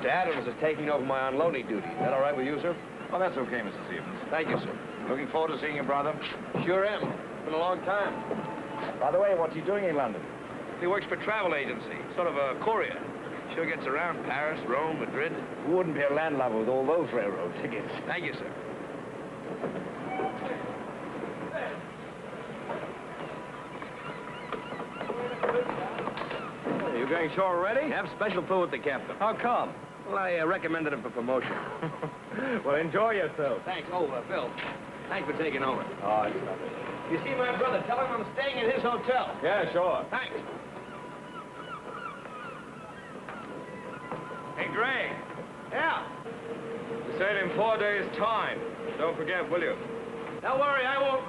Mr. Adams is taking over my unloading duty. Is that all right with you, sir? Oh, that's okay, Mr. Stevens. Thank you, sir. Looking forward to seeing your brother. Sure am. It's been a long time. By the way, what's he doing in London? He works for a travel agency, sort of a courier. Sure gets around Paris, Rome, Madrid. Who wouldn't be a landlubber with all those railroad tickets? Thank you, sir. You going shore already? Have special food with the captain. How come? Well, I recommended him for promotion. Well, enjoy yourself. Thanks. Oh, Bill, thanks for taking over. Oh, it's nothing. You see my brother, tell him I'm staying at his hotel. Yeah, sure. Thanks. Hey, Greg. Yeah. You said in 4 days' time. Don't forget, will you? Don't worry, I won't.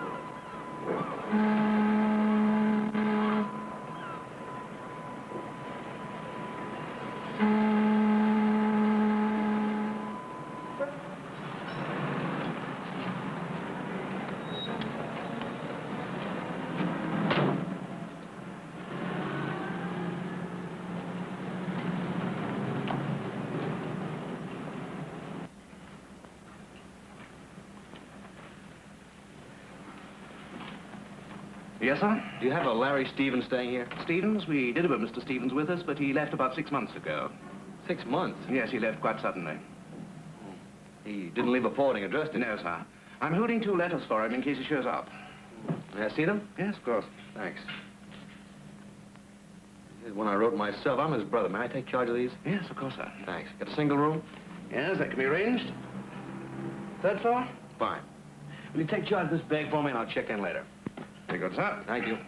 Yes, sir? Do you have a Larry Stevens staying here? Stevens? We did have a Mr. Stevens with us, but he left about 6 months ago. 6 months? Yes, he left quite suddenly. He didn't leave a forwarding address, did he? No, sir. I'm holding 2 letters for him in case he shows up. May I see them? Yes, of course. Thanks. Here's one I wrote myself. I'm his brother. May I take charge of these? Yes, of course, sir. Thanks. Got a single room? Yes, that can be arranged. 3rd floor? Fine. Will you take charge of this bag for me and I'll check in later? Very good, sir. Thank you.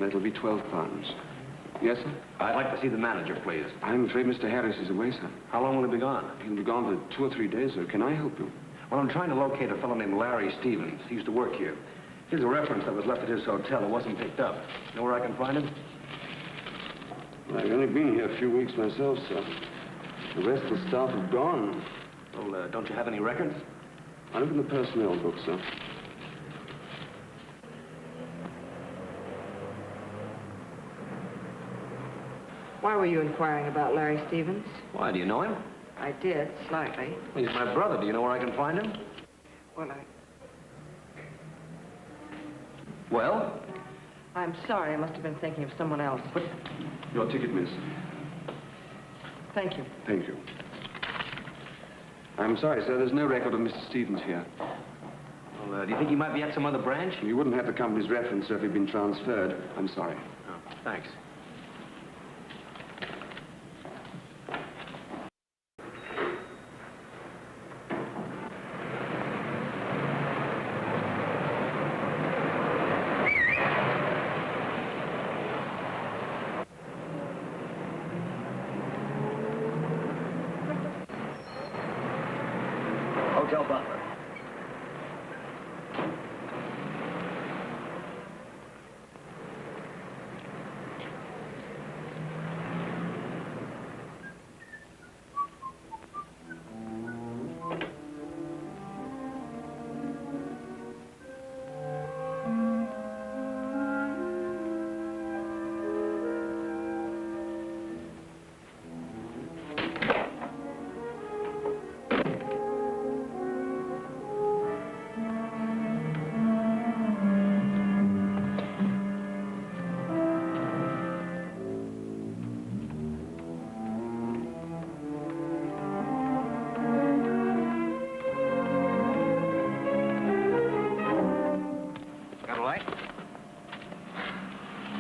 That'll be £12. Yes, sir? I'd like to see the manager, please. I'm afraid Mr. Harris is away, sir. How long will he be gone? He'll be gone for 2 or 3 days, sir. Can I help you? Well, I'm trying to locate a fellow named Larry Stevens. He used to work here. Here's a reference that was left at his hotel. It wasn't picked up. Know where I can find him? Well, I've only been here a few weeks myself, sir. The rest of the staff have gone. Well, don't you have any records? I look in the personnel book, sir. Why were you inquiring about Larry Stevens? Why, do you know him? I did, slightly. He's my brother. Do you know where I can find him? Well, Well? I'm sorry. I must have been thinking of someone else. But your ticket, miss. Thank you. Thank you. I'm sorry, sir. There's no record of Mr. Stevens here. Well, do you think he might be at some other branch? You wouldn't have the company's reference, sir, if he'd been transferred. I'm sorry. Oh, thanks. Hotel butler.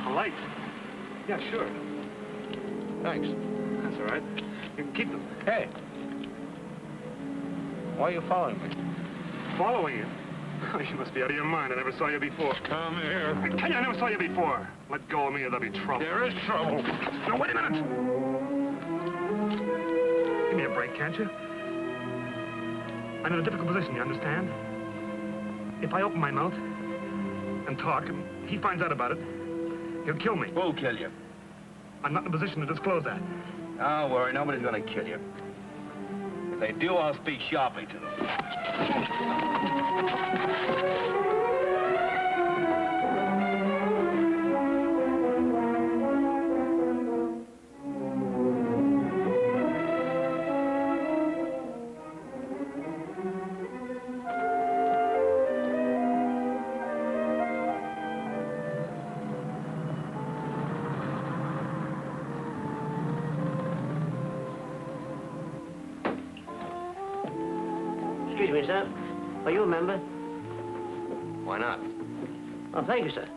A light? Yeah, sure. Thanks. That's all right. You can keep them. Hey. Why are you following me? Following you? You must be out of your mind. I never saw you before. Come here. I tell you, I never saw you before. Let go of me or there'll be trouble. There is trouble. No, wait a minute. Give me a break, can't you? I'm in a difficult position, you understand? If I open my mouth and talk, and he finds out about it, he'll kill me. Who'll kill you? I'm not in a position to disclose that. Don't worry, nobody's gonna kill you. If they do, I'll speak sharply to them. Excuse me, sir. Are you a member? Why not? Oh, thank you, sir.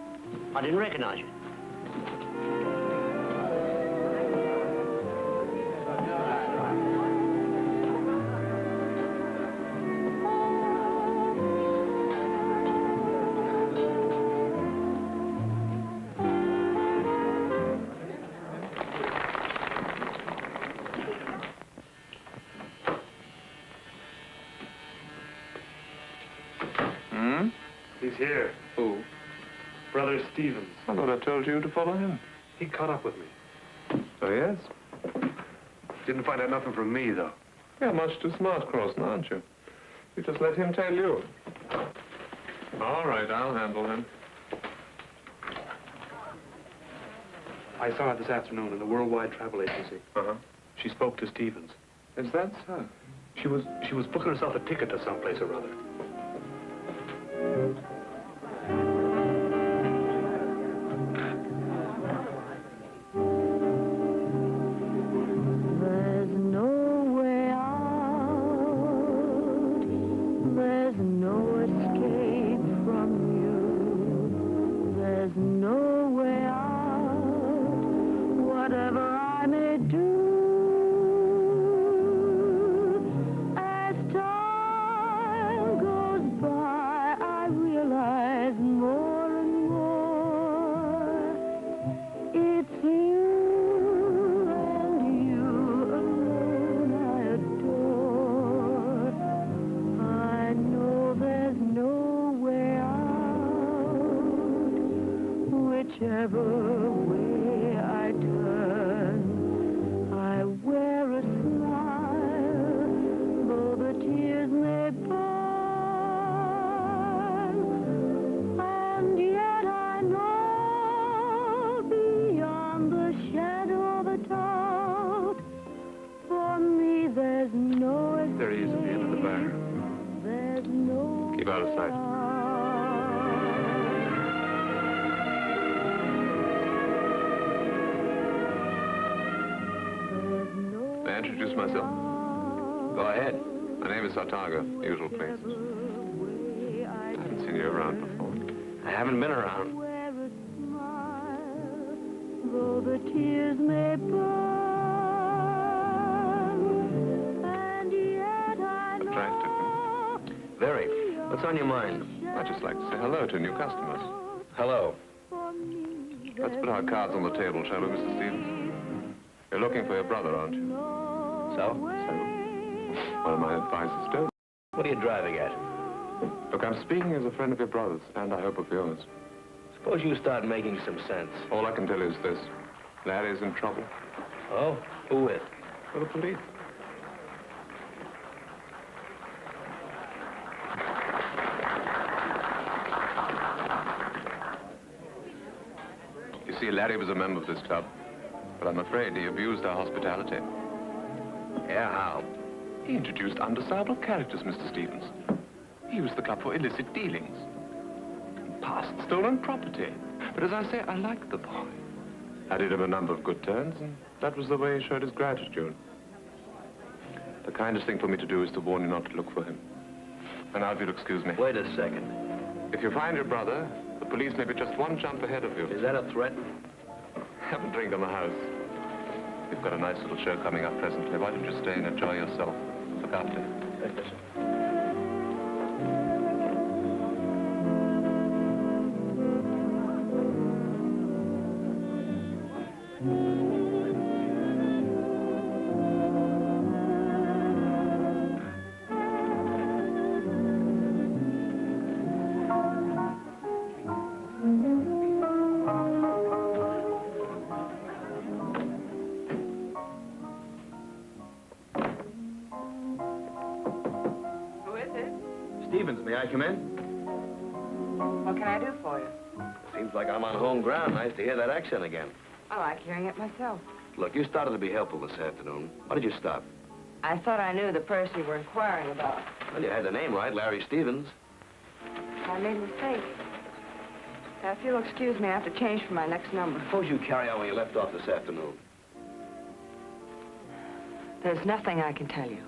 I didn't recognize you. He's here. Who? Brother Stevens. I thought I told you to follow him. He caught up with me. Oh, yes? Didn't find out nothing from me, though. You're much too smart, Crossan, aren't you? You just let him tell you. All right, I'll handle him. I saw her this afternoon in the Worldwide Travel Agency. Uh-huh. She spoke to Stevens. Is that so? She was booking herself a ticket to someplace or other. There's no way out. There's no escape from you. There's no way out. Whatever I may do. As time goes by, I realize more and more it's you and you alone I adore. I know there's no way out. Whichever way I turn, I wear a smile, though the tears may burn. And yet I know beyond the shadow of a doubt, for me there's no escape. There he is at the end of the bar. There's no Keep out of sight. May I introduce myself? Go ahead. My name is Sartaga, usual place. I haven't seen you around before. I haven't been around. wear a smile, though the tears may burn. And yet I know Attractive, Very. What's on your mind? I'd just like to say hello to new customers. Hello. for me Let's put our cards on the table, shall we, Mr. Stevens? You're looking for your brother, aren't you? So? Well, my advice is don't. What are you driving at? Look, I'm speaking as a friend of your brother's, and I hope of yours. Suppose you start making some sense. All I can tell you is this. Larry's in trouble. Oh? Who with? With the police. You see, Larry was a member of this club, but I'm afraid he abused our hospitality. Yeah, how? He introduced undesirable characters, Mr. Stevens. He used the club for illicit dealings. And passed stolen property. But as I say, I liked the boy. I did him a number of good turns, and that was the way he showed his gratitude. The kindest thing for me to do is to warn you not to look for him. And now, if you'll excuse me. Wait a second. If you find your brother, the police may be just one jump ahead of you. Is that a threat? Have a drink on the house. You've got a nice little show coming up presently. Why don't you stay and enjoy yourself? Look after you. Yes, sir. Stevens, may I come in? What can I do for you? Seems like I'm on home ground. Nice to hear that accent again. I like hearing it myself. Look, you started to be helpful this afternoon. Why did you stop? I thought I knew the person you were inquiring about. Well, you had the name right, Larry Stevens. I made a mistake. Now, if you'll excuse me, I have to change for my next number. Suppose you carry on where you left off this afternoon. There's nothing I can tell you.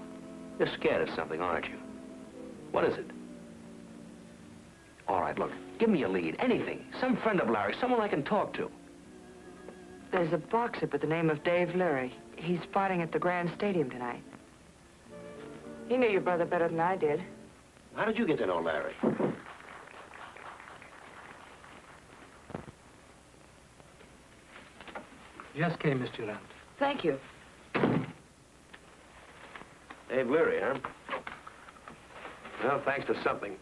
You're scared of something, aren't you? What is it? All right, look, give me a lead. Anything. Some friend of Larry, someone I can talk to. There's a boxer by the name of Dave Leary. He's fighting at the Grand Stadium tonight. He knew your brother better than I did. How did you get to know Larry? Just came, Miss Durante. Thank you. Dave Leary, huh? Well, thanks to something.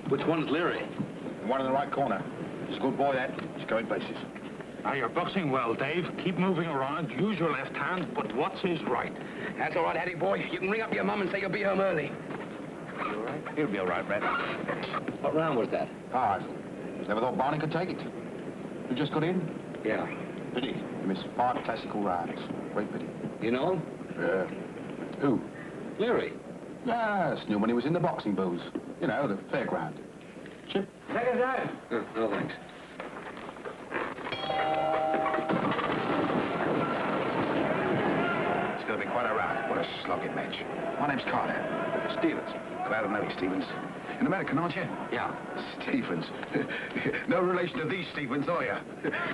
Which one's Leary? The one in the right corner. He's a good boy, that. He's going places. Now, you're boxing well, Dave. Keep moving around. Use your left hand, but what's his right? That's all right, Hattie boy. You can ring up your mum and say you'll be home early. You all right? He'll be all right, Brad. What round was that? Hard. Never thought Barney could take it. You just got in? Yeah. Pity. You missed 5 classical rounds. Great pity. You know him? Yeah. Who? Leary. Yes, knew when he was in the boxing booths. You know, the fairground. Chip? Take us out. No, thanks. It's going to be quite a round. What a slogging match. My name's Carter. Stevens. Glad to know you, Stevens. An American, aren't you? Yeah. Stevens. No relation to these Stevens, are you?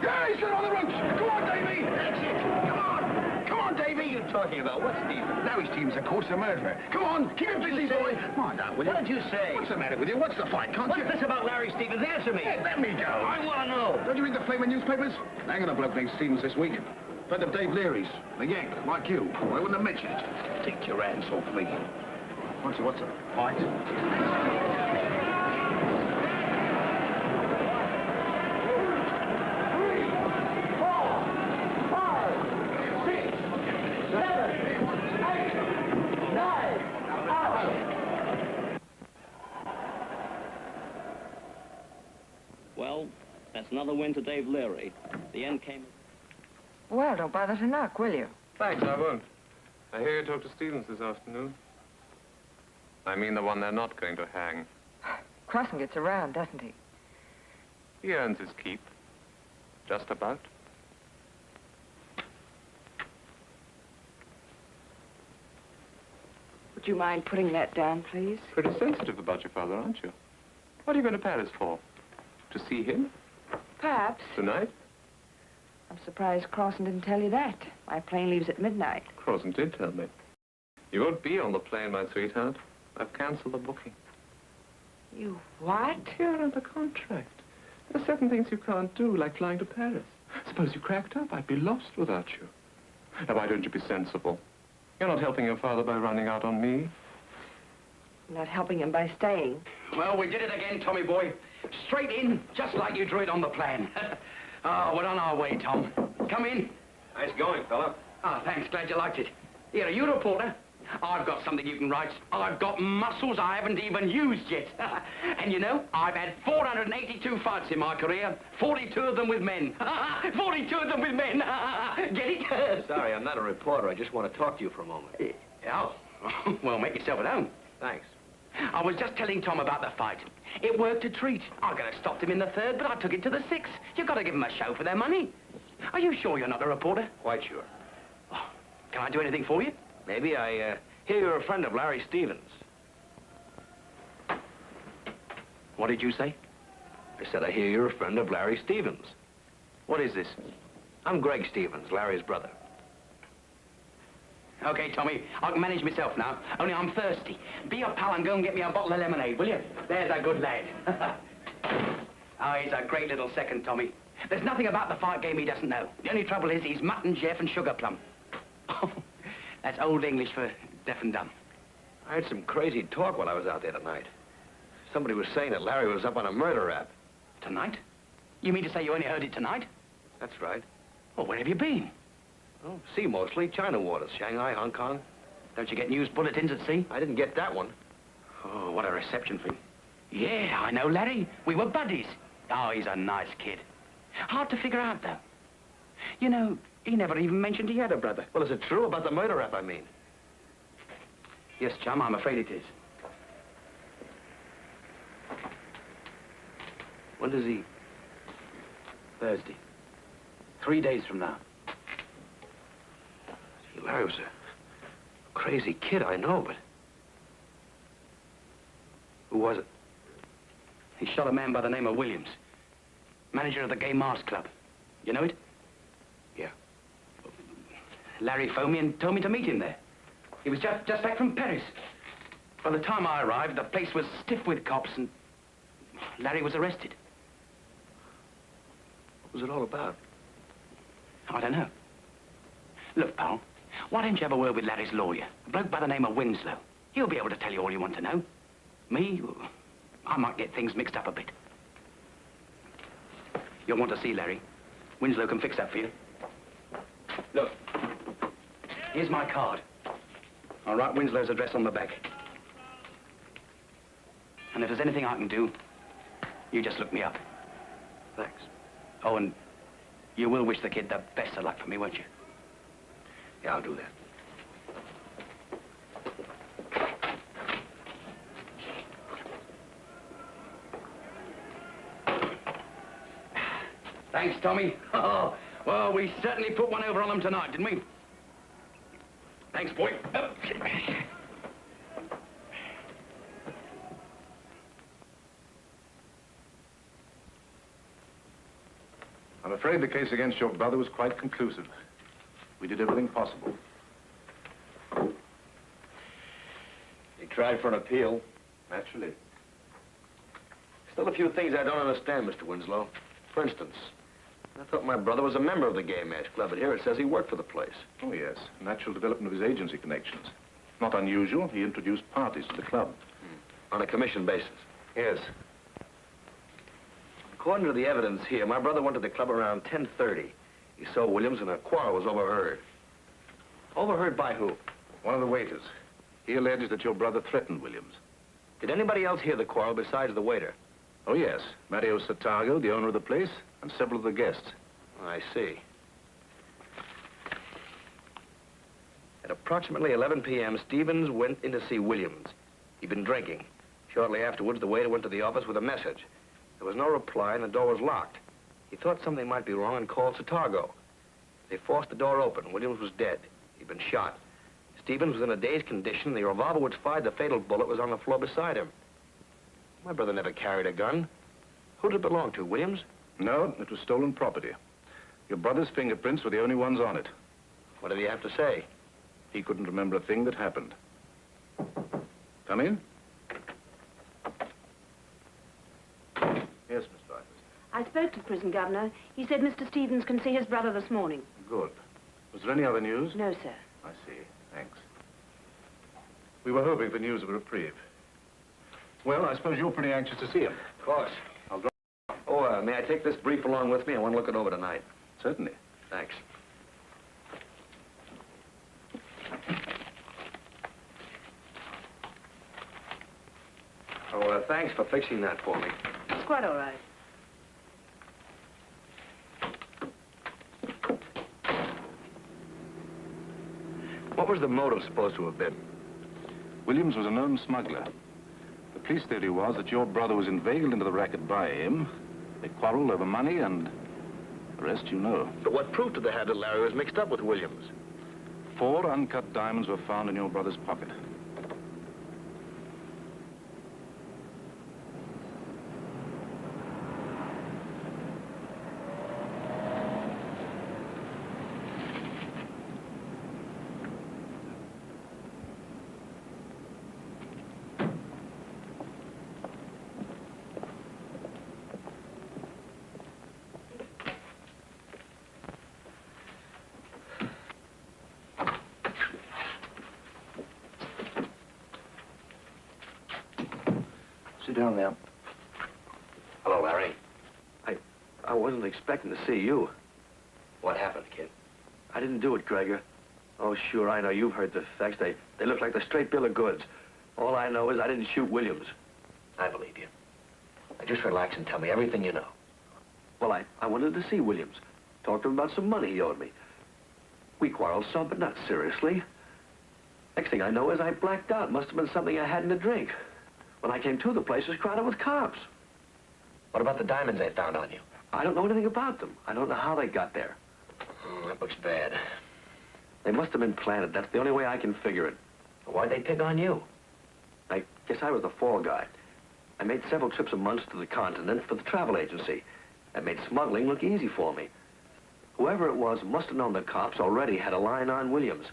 Yeah, he's on the ropes. Come on, Davey. That's it. Come on. Come on, Davey. What are you talking about? What Stevens? Larry Stevens, of course, a murderer. Come on, keep him busy, boy. Mind out, will you? What did you say? What's the matter with you? What's the fight, can't What's you? this about Larry Stevens? Answer me. Hey, let me go. I want to know. Don't you read the flaming newspapers? Hanging a bloke named Stevens this week. Friend of Dave Leary's. A Yank, like you. I wouldn't have mentioned it. Take your hands off me. What's the fight? Well, that's another win to Dave Leary. The end came... Well, don't bother to knock, will you? Thanks, I won't. I hear you talked to Stevens this afternoon. I mean the one they're not going to hang. Crossan gets around, doesn't he? He earns his keep. Just about. Would you mind putting that down, please? Pretty sensitive about your father, aren't you? What are you going to Paris for? To see him? Perhaps. Tonight? I'm surprised Crossan didn't tell you that. My plane leaves at midnight. Crossan did tell me. You won't be on the plane, my sweetheart. I've cancelled the booking. You what? You're under contract. There are certain things you can't do, like flying to Paris. Suppose you cracked up, I'd be lost without you. Now, why don't you be sensible? You're not helping your father by running out on me. I'm not helping him by staying. Well, we did it again, Tommy boy. Straight in, just like you drew it on the plan. Oh, we're on our way, Tom. Come in. Nice going, fella. Oh, thanks. Glad you liked it. Here, are you a reporter? I've got something you can write. I've got muscles I haven't even used yet. And you know, I've had 482 fights in my career, 42 of them with men. 42 of them with men. Get it? Sorry, I'm not a reporter. I just want to talk to you for a moment. Oh, well, make yourself at home. Thanks. I was just telling Tom about the fight. It worked a treat. I could have stopped him in the third, but I took it to the sixth. You've got to give them a show for their money. Are you sure you're not a reporter? Quite sure. Oh, can I do anything for you? Maybe. I hear you're a friend of Larry Stevens. What did you say? I said I hear you're a friend of Larry Stevens. What is this? I'm Greg Stevens, Larry's brother. Okay, Tommy, I can manage myself now. Only I'm thirsty. Be a pal and go and get me a bottle of lemonade, will you? There's a good lad. Oh, he's a great little second, Tommy. There's nothing about the fight game he doesn't know. The only trouble is he's Mutton Jeff and Sugar Plum. That's old English for deaf and dumb. I heard some crazy talk while I was out there tonight. Somebody was saying that Larry was up on a murder rap. Tonight? You mean to say you only heard it tonight? That's right. Well, where have you been? Oh, sea mostly. China waters. Shanghai, Hong Kong. Don't you get news bulletins at sea? I didn't get that one. Oh, what a reception for you. Yeah, I know Larry. We were buddies. Oh, he's a nice kid. Hard to figure out, though. You know, he never even mentioned he had a brother. Well, is it true about the murder rap, I mean? Yes, chum, I'm afraid it is. When does he... Thursday. 3 days from now. Larry was a crazy kid, I know, but... Who was it? He shot a man by the name of Williams. Manager of the Gay Mars Club. You know it? Yeah. Larry phoned me and told me to meet him there. He was just back from Paris. By the time I arrived, the place was stiff with cops and Larry was arrested. What was it all about? I don't know. Look, pal, why don't you have a word with Larry's lawyer, a bloke by the name of Winslow? He'll be able to tell you all you want to know. Me, I might get things mixed up a bit. You'll want to see Larry. Winslow can fix that for you. Look, here's my card. I'll write Winslow's address on the back. And if there's anything I can do, you just look me up. Thanks. Oh, and you will wish the kid the best of luck for me, won't you? Yeah, I'll do that. Thanks, Tommy. Oh, well, we certainly put one over on them tonight, didn't we? Thanks, boy. I'm afraid the case against your brother was quite conclusive. We did everything possible. He tried for an appeal. Naturally. Still a few things I don't understand, Mr. Winslow. For instance, I thought my brother was a member of the Gay Match Club, but here it says he worked for the place. Oh, yes. Natural development of his agency connections. Not unusual. He introduced parties to the club. On a commission basis. Yes. According to the evidence here, my brother went to the club around 10:30. He saw Williams and a quarrel was overheard. Overheard by who? One of the waiters. He alleged that your brother threatened Williams. Did anybody else hear the quarrel besides the waiter? Oh, yes. Mario Sartago, the owner of the place, and several of the guests. I see. At approximately 11 p.m., Stevens went in to see Williams. He'd been drinking. Shortly afterwards, the waiter went to the office with a message. There was no reply, and the door was locked. He thought something might be wrong and called Sartago. They forced the door open. Williams was dead. He'd been shot. Stevens was in a dazed condition. The revolver which fired the fatal bullet was on the floor beside him. My brother never carried a gun. Who did it belong to, Williams? No, it was stolen property. Your brother's fingerprints were the only ones on it. What did he have to say? He couldn't remember a thing that happened. Come in. Yes, Miss Dreyfus. I spoke to the prison governor. He said Mr. Stevens can see his brother this morning. Good. Was there any other news? No, sir. I see. Thanks. We were hoping for news of a reprieve. Well, I suppose you're pretty anxious to see him. Of course. I'll drop. Oh, may I take this brief along with me? I want to look it over tonight. Certainly. Thanks. Thanks for fixing that for me. It's quite all right. What was the motive supposed to have been? Williams was a known smuggler. The police theory was that your brother was inveigled into the racket by him. They quarreled over money, and the rest you know. But what proof did they have that Larry was mixed up with Williams? 4 uncut diamonds were found in your brother's pocket. Sit down now. Hello, Larry. I wasn't expecting to see you. What happened, kid? I didn't do it, Gregor. Oh, sure, I know. You've heard the facts. They look like the straight bill of goods. All I know is I didn't shoot Williams. I believe you. Now, just relax and tell me everything you know. Well, I wanted to see Williams. Talk to him about some money he owed me. We quarreled some, but not seriously. Next thing I know is I blacked out. Must have been something I had in a drink. When I came to, the place was crowded with cops. What about the diamonds they found on you? I don't know anything about them. I don't know how they got there. That looks bad. They must have been planted. That's the only way I can figure it. Why'd they pick on you? I guess I was the fall guy. I made several trips a month to the continent for the travel agency. That made smuggling look easy for me. Whoever it was must have known the cops already had a line on Williams.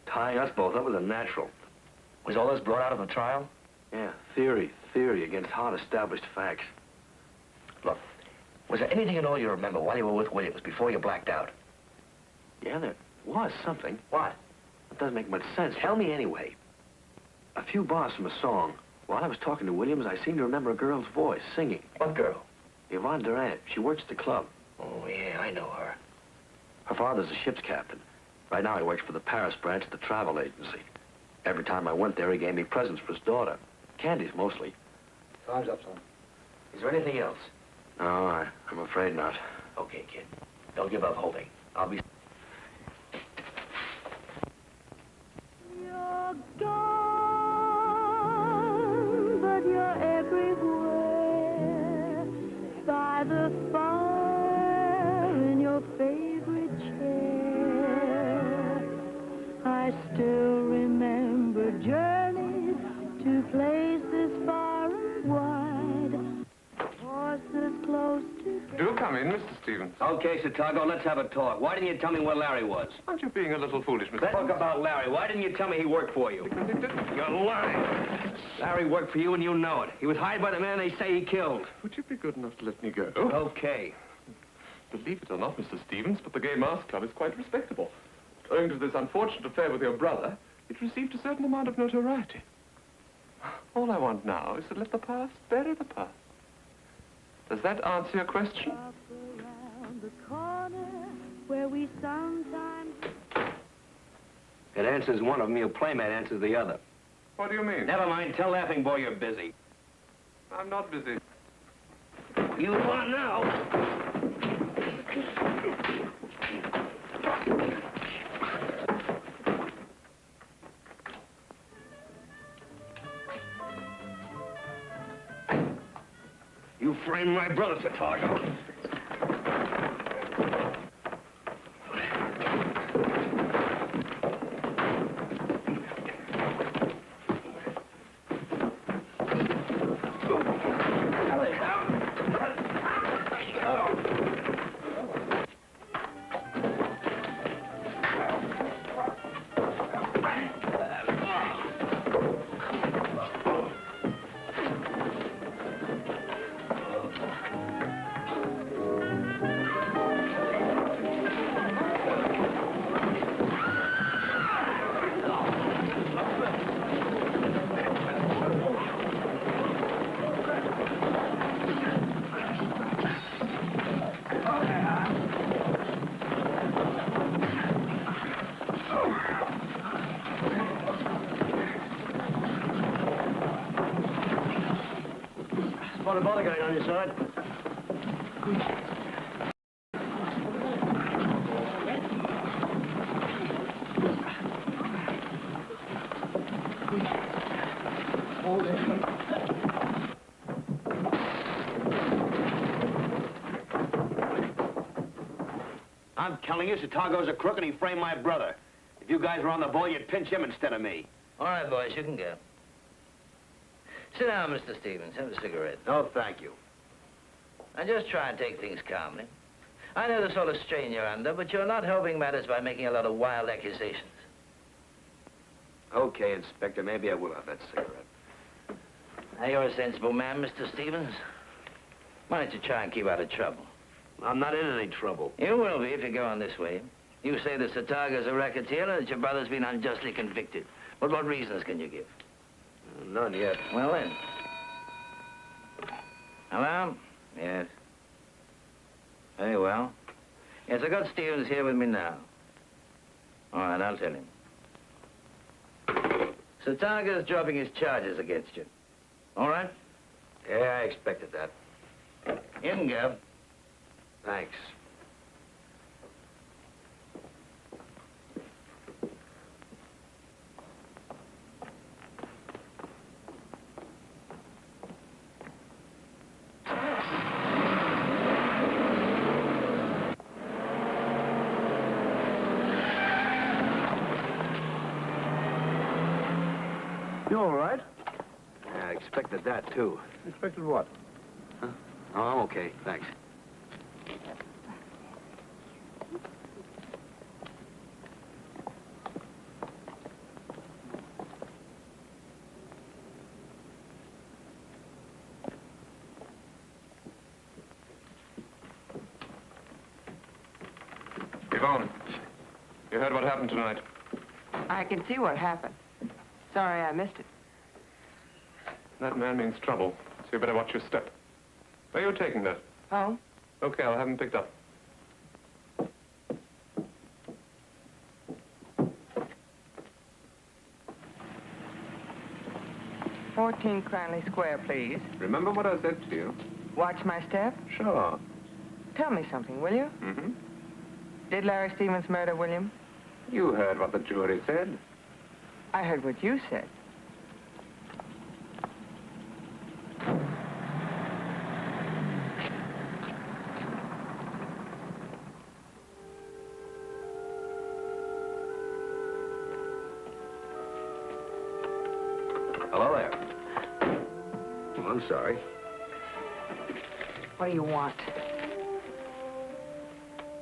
Tying us both up was a natural. Was all this brought out of the trial? Yeah, theory against hard-established facts. Look, was there anything at all you remember while you were with Williams before you blacked out? Yeah, there was something. What? It doesn't make much sense. Tell me anyway. A few bars from a song. While I was talking to Williams, I seemed to remember a girl's voice singing. What girl? Yvonne Durante. She works at the club. Oh, yeah, I know her. Her father's a ship's captain. Right now he works for the Paris branch of the travel agency. Every time I went there, he gave me presents for his daughter. Candies, mostly. Time's up, son. Is there anything else? No, I'm afraid not. Okay, kid. Don't give up hoping. I'll be... You're gone, but you're everywhere. By the fire in your favorite chair. I still remember journeys to places far and wide. Horses close together. Do come in, Mr. Stevens. Okay, Chicago, let's have a talk. Why didn't you tell me where Larry was? Aren't you being a little foolish, Mr. Let's talk about Larry. Why didn't you tell me he worked for you? Because he didn't. You're lying. Larry worked for you and you know it. He was hired by the man they say he killed. Would you be good enough to let me go? Okay. Believe it or not, Mr. Stevens, but the Gay Mask Club is quite respectable. Owing to this unfortunate affair with your brother, it received a certain amount of notoriety. All I want now is to let the past bury the past. Does that answer your question? Up around the corner where we sometimes... It answers one of them, your playmate answers the other. What do you mean? Never mind, tell Laughing Boy you're busy. I'm not busy. You want now? You framed my brother, Chicago. the bodyguard on your side. I'm telling you, Chicago's a crook and he framed my brother. If you guys were on the ball, you'd pinch him instead of me. All right, boys, you can go. Sit down, Mr. Stevens. Have a cigarette. No, thank you. Now, just try and take things calmly. I know the sort of strain you're under, but you're not helping matters by making a lot of wild accusations. Okay, Inspector, maybe I will have that cigarette. Now, you're a sensible man, Mr. Stevens. Why don't you try and keep out of trouble? I'm not in any trouble. You will be if you go on this way. You say that Sataga's a racketeer and that your brother's been unjustly convicted. But what reasons can you give? None yet. Well, then. Hello? Yes. Very well. Yes, I got Stevens here with me now. All right, I'll tell him. Sataga's dropping his charges against you. All right? Yeah, I expected that. You can go. Thanks. You all right? Yeah, I expected that, too. Expected what? Huh? Oh, I'm okay, thanks. Yvonne, you heard what happened tonight? I can see what happened. Sorry I missed it. That man means trouble, so you better watch your step. Where are you taking that? Oh? Okay, I'll have him picked up. $14 Cranley Square, please. Remember what I said to you? Watch my step? Sure. Tell me something, will you? Mm-hmm. Did Larry Stevens murder William? You heard what the jury said. I heard what you said. Hello there. Oh, I'm sorry. What do you want?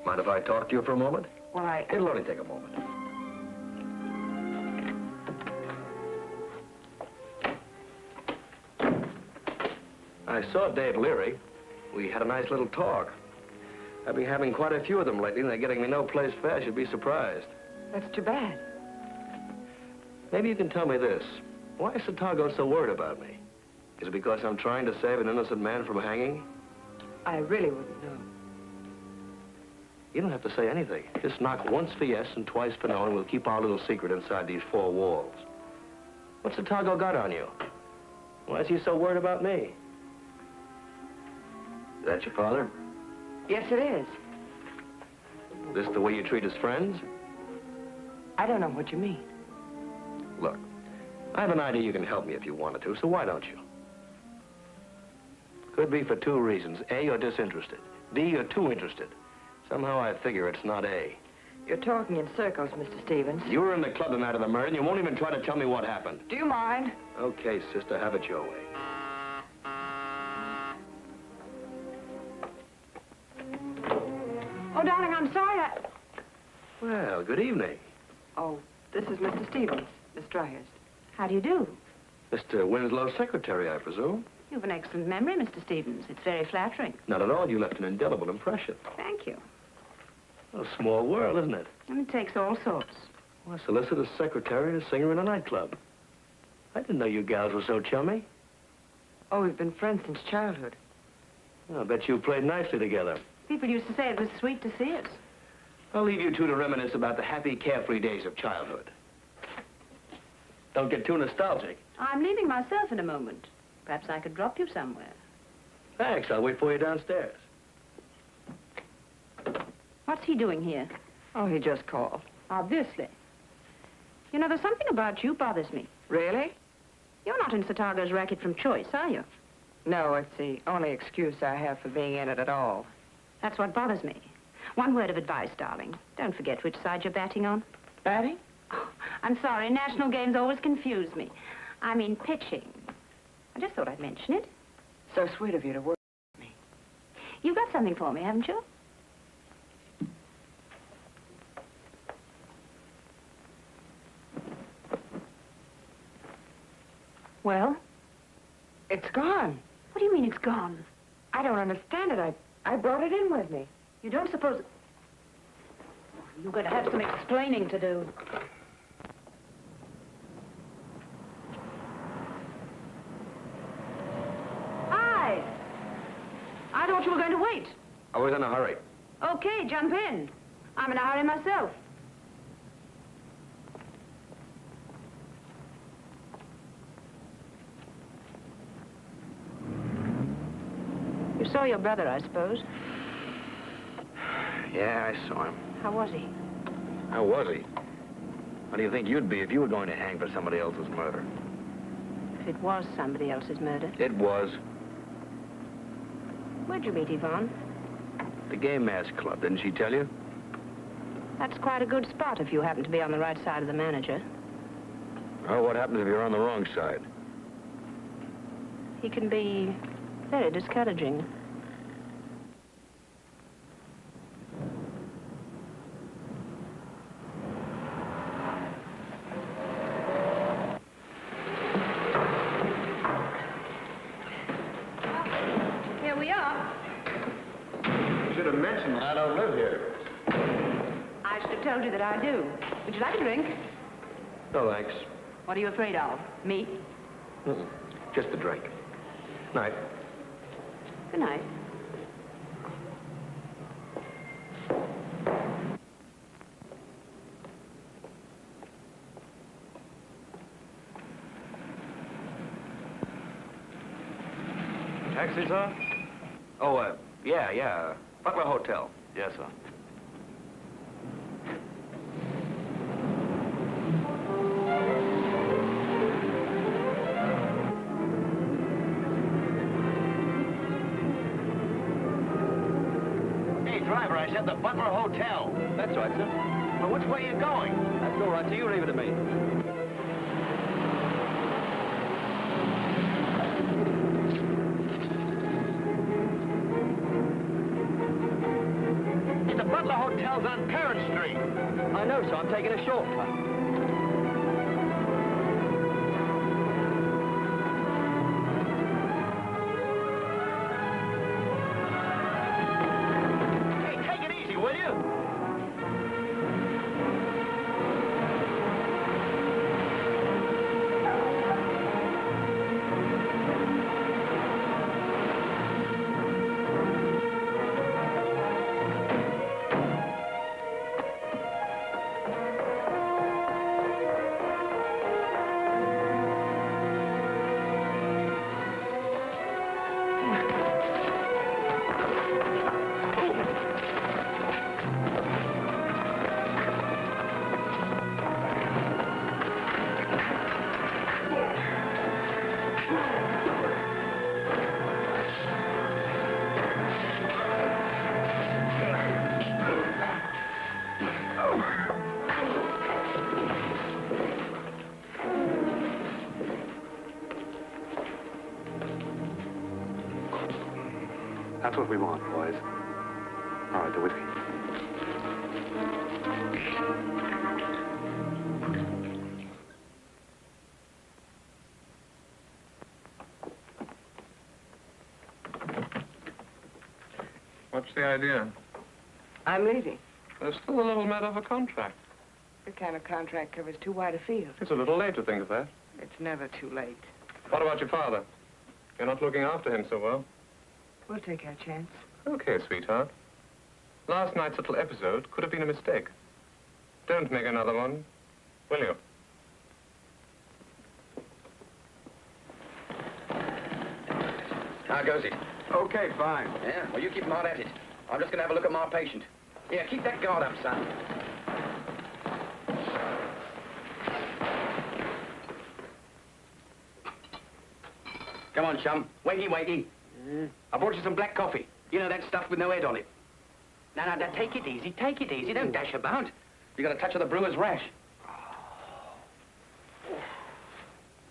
Mind if I talk to you for a moment? Well, It'll only take a moment. I saw Dave Leary. We had a nice little talk. I've been having quite a few of them lately, and they're getting me no place fast. You'd be surprised. That's too bad. Maybe you can tell me this. Why is Satago so worried about me? Is it because I'm trying to save an innocent man from hanging? I really wouldn't know. You don't have to say anything. Just knock once for yes and twice for no, and we'll keep our little secret inside these four walls. What's Satago got on you? Why is he so worried about me? Is that your father? Yes, it is. This the way you treat his friends? I don't know what you mean. Look, I have an idea you can help me if you wanted to, so why don't you? Could be for two reasons. A, you're disinterested. B, you're too interested. Somehow I figure it's not A. You're talking in circles, Mr. Stevens. You were in the club the night of the murder, and you won't even try to tell me what happened. Do you mind? Okay, sister, have it your way. Oh, darling, I'm sorry Well, good evening. Oh, this is Mr. Stevens, Miss Dryhurst. How do you do? Mr. Winslow's secretary, I presume. You have an excellent memory, Mr. Stevens. It's very flattering. Not at all. You left an indelible impression. Thank you. A small world, isn't it? And it takes all sorts. Well, a solicitor's secretary and a singer in a nightclub. I didn't know you gals were so chummy. Oh, we've been friends since childhood. Well, I bet you played nicely together. People used to say it was sweet to see us. I'll leave you two to reminisce about the happy, carefree days of childhood. Don't get too nostalgic. I'm leaving myself in a moment. Perhaps I could drop you somewhere. Thanks. I'll wait for you downstairs. What's he doing here? Oh, he just called. Obviously. You know, there's something about you bothers me. Really? You're not in Sartoga's racket from choice, are you? No, it's the only excuse I have for being in it at all. That's what bothers me. One word of advice, darling. Don't forget which side you're batting on. Batting? Oh, I'm sorry. National games always confuse me. I mean pitching. I just thought I'd mention it. So sweet of you to work with me. You've got something for me, haven't you? Well? It's gone. What do you mean it's gone? I don't understand it. I brought it in with me. You don't suppose... You're going to have some explaining to do. Hi. I thought you were going to wait. I was in a hurry. Okay, jump in. I'm in a hurry myself. You saw your brother, I suppose. Yeah, I saw him. How was he? How was he? How do you think you'd be if you were going to hang for somebody else's murder? If it was somebody else's murder. It was. Where'd you meet Yvonne? The Gay Mass Club, didn't she tell you? That's quite a good spot if you happen to be on the right side of the manager. Oh, what happens if you're on the wrong side? He can be very discouraging. Here we are. You should have mentioned that I don't live here. I should have told you that I do. Would you like a drink? No, thanks. What are you afraid of? Me? Just a drink. Night. Good night. Taxi, sir? Oh, yeah. Butler Hotel. Yes, sir. Hey, driver, I said the Butler Hotel. That's right, sir. Well, which way are you going? That's all right, so you leave it to me. The Butler Hotel's on Parrott Street. I know, so I'm taking a shortcut. Hey, take it easy, will you? That's what we want, boys. All right, the whiskey. What's the idea? I'm leaving. There's still a little matter of a contract. The kind of contract covers too wide a field. It's a little late to think of that. It's never too late. What about your father? You're not looking after him so well. We'll take our chance. Okay, sweetheart. Last night's little episode could have been a mistake. Don't make another one, will you? How goes it? Okay, fine. Yeah? Well, you keep hard at it. I'm just going to have a look at my patient. Yeah, keep that guard up, son. Come on, chum. Wakey, wakey. I brought you some black coffee. You know, that stuff with no head on it. Now, take it easy. Take it easy. Don't dash about. You got a touch of the brewer's rash.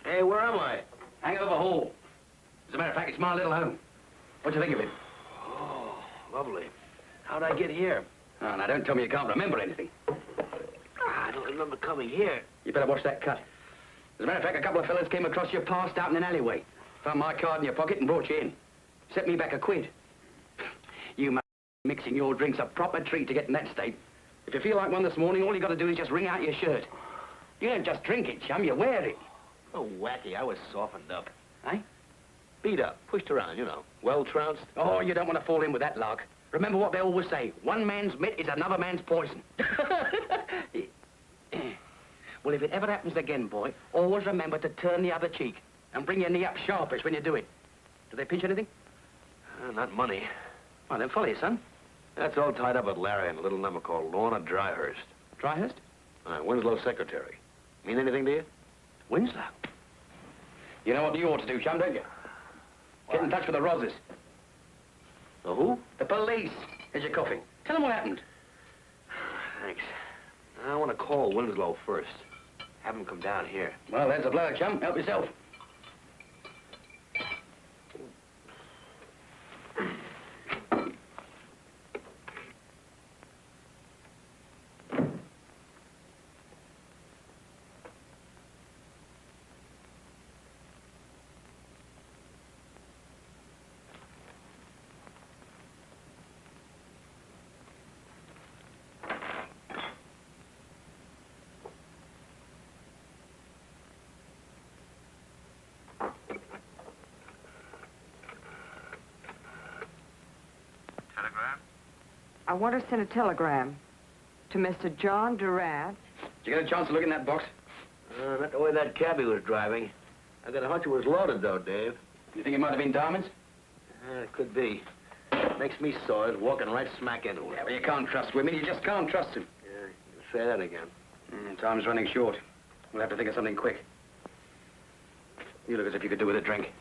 Hey, where am I? Hangover Hall. As a matter of fact, it's my little home. What'd you think of it? Oh, lovely. How'd I get here? Oh, now, don't tell me you can't remember anything. I don't remember coming here. You better watch that cut. As a matter of fact, a couple of fellas came across you passed out in an alleyway. Found my card in your pocket and brought you in. Set me back a quid. You mixing your drinks a proper treat to get in that state. If you feel like one this morning, all you got to do is just wring out your shirt. You don't just drink it, chum, you wear it. Oh, wacky, I was softened up. Eh? Beat up, pushed around, you know. Well-trounced. Oh, you don't want to fall in with that lark. Remember what they always say, one man's mitt is another man's poison. Well, if it ever happens again, boy, always remember to turn the other cheek and bring your knee up sharpish when you do it. Do they pinch anything? Not money. Well, then follow you, son. That's all tied up with Larry and a little number called Lorna Dryhurst. Dryhurst? Winslow's secretary. Mean anything to you? Winslow? You know what you ought to do, chum, don't you? Get in touch with the Rosses. The who? The police. Here's your coffee. Tell them what happened. Thanks. I want to call Winslow first. Have him come down here. Well, there's a blow, chum. Help yourself. I want to send a telegram to Mr. John Durante. Did you get a chance to look in that box? Not the way that cabbie was driving. I got a hunch it was loaded, though, Dave. You think it might have been diamonds? It could be. Makes me sore, walking right smack into it. Yeah, but you can't trust women. You just can't trust them. Yeah, you say that again. Time's running short. We'll have to think of something quick. You look as if you could do with a drink.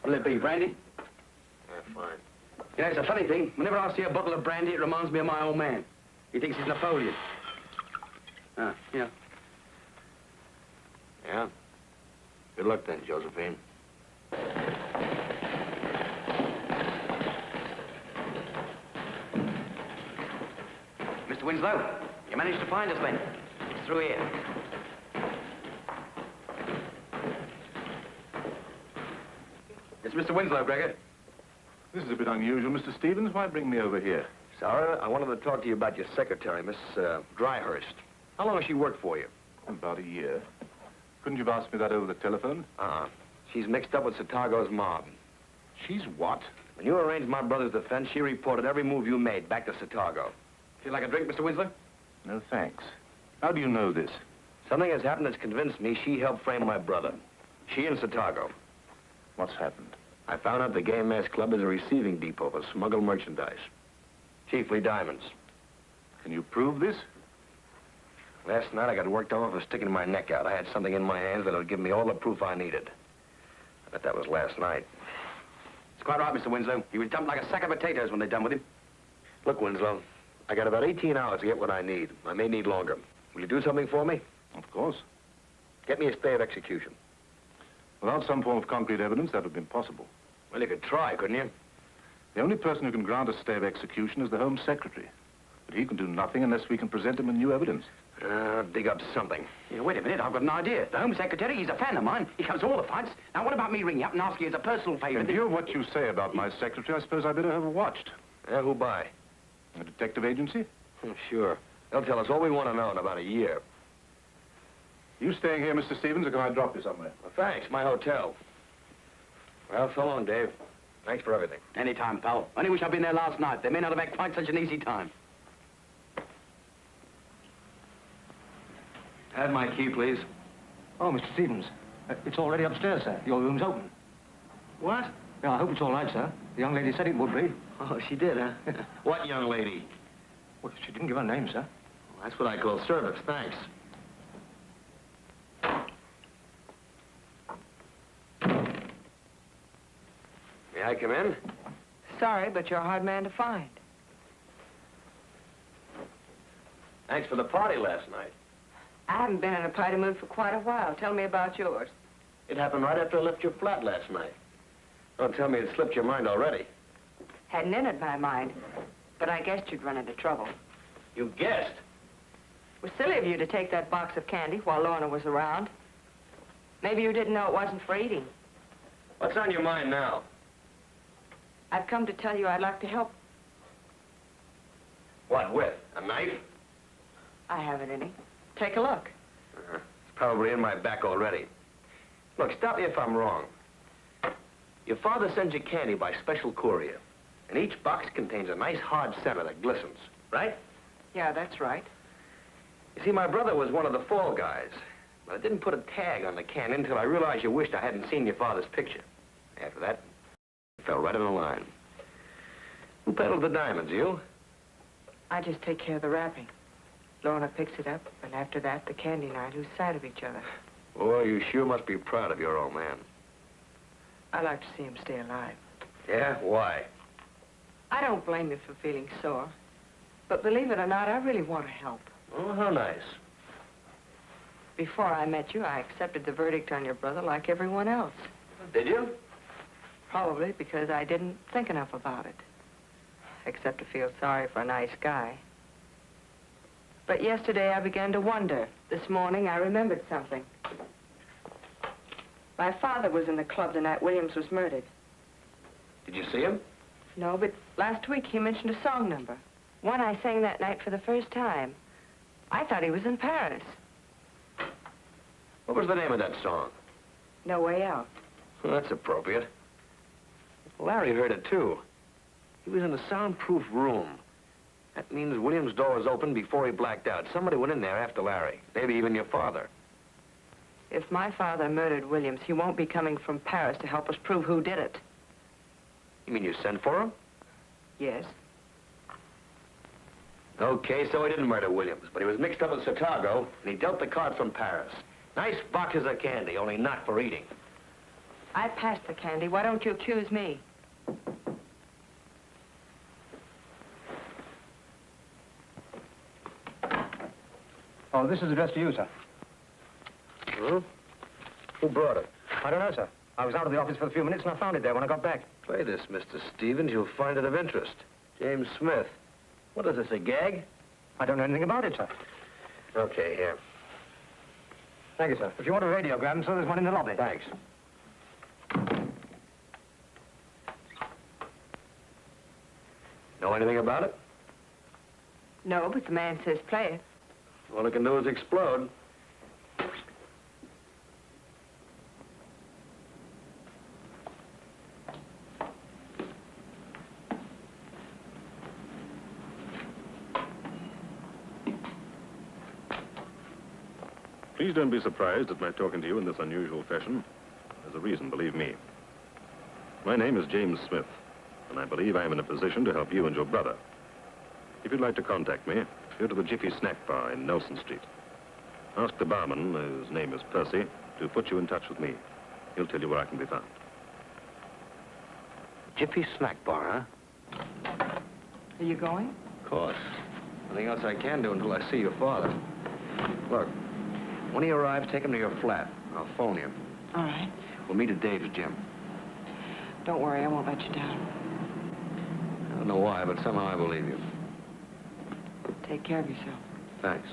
What'll it be, brandy? Yeah, fine. You know, it's a funny thing. Whenever I see a bottle of brandy, it reminds me of my old man. He thinks he's Napoleon. Yeah. Yeah? Good luck then, Josephine. Mr. Winslow, you managed to find us then. It's through here. It's Mr. Winslow, Gregor. This is a bit unusual, Mr. Stevens. Why bring me over here? Sarah, I wanted to talk to you about your secretary, Miss Dryhurst. How long has she worked for you? About a year. Couldn't you have asked me that over the telephone? She's mixed up with Satago's mob. She's what? When you arranged my brother's defense, she reported every move you made back to Satago. Feel like a drink, Mr. Winslow? No, thanks. How do you know this? Something has happened that's convinced me she helped frame my brother. She and Satago. What's happened? I found out the Game Mass Club is a receiving depot for smuggled merchandise. Chiefly diamonds. Can you prove this? Last night I got worked over for sticking my neck out. I had something in my hands that'll give me all the proof I needed. But that was last night. It's quite right, Mr. Winslow. He was dumped like a sack of potatoes when they're done with him. Look, Winslow, I got about 18 hours to get what I need. I may need longer. Will you do something for me? Of course. Get me a stay of execution. Without some form of concrete evidence, that would be impossible. Well, you could try, couldn't you? The only person who can grant a stay of execution is the Home Secretary. But he can do nothing unless we can present him with new evidence. Dig up something. Yeah, wait a minute, I've got an idea. The Home Secretary, he's a fan of mine. He comes to all the fights. Now, what about me ringing up and asking you as a personal favor? In view of what you say about my secretary, I suppose I better have her watched. Who by? A detective agency? Sure. They'll tell us all we want to know in about a year. You staying here, Mr. Stevens, or can I drop you somewhere? Well, thanks. My hotel. Well, so long, Dave. Thanks for everything. Anytime, pal. Only wish I'd been there last night. They may not have had quite such an easy time. Add my key, please. Oh, Mr. Stevens, it's already upstairs, sir. Your room's open. What? Yeah, I hope it's all right, sir. The young lady said it would be. Oh, she did, huh? What young lady? Well, she didn't give her name, sir. Well, that's what I call service, thanks. May I come in? Sorry, but you're a hard man to find. Thanks for the party last night. I haven't been in a party mood for quite a while. Tell me about yours. It happened right after I left your flat last night. Don't tell me it slipped your mind already. Hadn't entered my mind, but I guessed you'd run into trouble. You guessed? It was silly of you to take that box of candy while Lorna was around. Maybe you didn't know it wasn't for eating. What's on your mind now? I've come to tell you I'd like to help. What, with? A knife? I haven't any. Take a look. It's probably in my back already. Look, stop me if I'm wrong. Your father sends you candy by special courier, and each box contains a nice hard center that glistens, right? Yeah, that's right. You see, my brother was one of the fall guys, but I didn't put a tag on the can until I realized you wished I hadn't seen your father's picture. After that, it fell right in the line. Who peddled the diamonds, you? I just take care of the wrapping. Lorna picks it up, and after that, the candy and I lose sight of each other. Boy, you sure must be proud of your old man. I like to see him stay alive. Yeah? Why? I don't blame you for feeling sore. But believe it or not, I really want to help. Oh, how nice. Before I met you, I accepted the verdict on your brother like everyone else. Did you? Probably because I didn't think enough about it. Except to feel sorry for a nice guy. But yesterday I began to wonder. This morning I remembered something. My father was in the club the night Williams was murdered. Did you see him? No, but last week he mentioned a song number. One I sang that night for the first time. I thought he was in Paris. What was the name of that song? No Way Out. Well, that's appropriate. Larry heard it, too. He was in a soundproof room. That means Williams' door was open before he blacked out. Somebody went in there after Larry. Maybe even your father. If my father murdered Williams, he won't be coming from Paris to help us prove who did it. You mean you sent for him? Yes. Okay, so he didn't murder Williams, but he was mixed up in Chicago, and he dealt the card from Paris. Nice boxes of candy, only not for eating. I passed the candy. Why don't you accuse me? Oh, this is addressed to you, sir. Hmm? Who brought it? I don't know, sir. I was out of the office for a few minutes and I found it there when I got back. Play this, Mr. Stevens. You'll find it of interest. James Smith. What is this, a gag? I don't know anything about it, sir. Okay, here. Thank you, sir. If you want a radiogram, sir, there's one in the lobby. Thanks. Know anything about it? No, but the man says play it. All it can do is explode. Please don't be surprised at my talking to you in this unusual fashion. There's a reason, believe me. My name is James Smith, and I believe I am in a position to help you and your brother. If you'd like to contact me, go to the Jiffy Snack Bar in Nelson Street. Ask the barman, whose name is Percy, to put you in touch with me. He'll tell you where I can be found. Jiffy Snack Bar, huh? Are you going? Of course. Nothing else I can do until I see your father. Look, when he arrives, take him to your flat. I'll phone you. All right. We'll meet at Dave's gym. Don't worry, I won't let you down. I don't know why, but somehow I believe you. Take care of yourself. Thanks.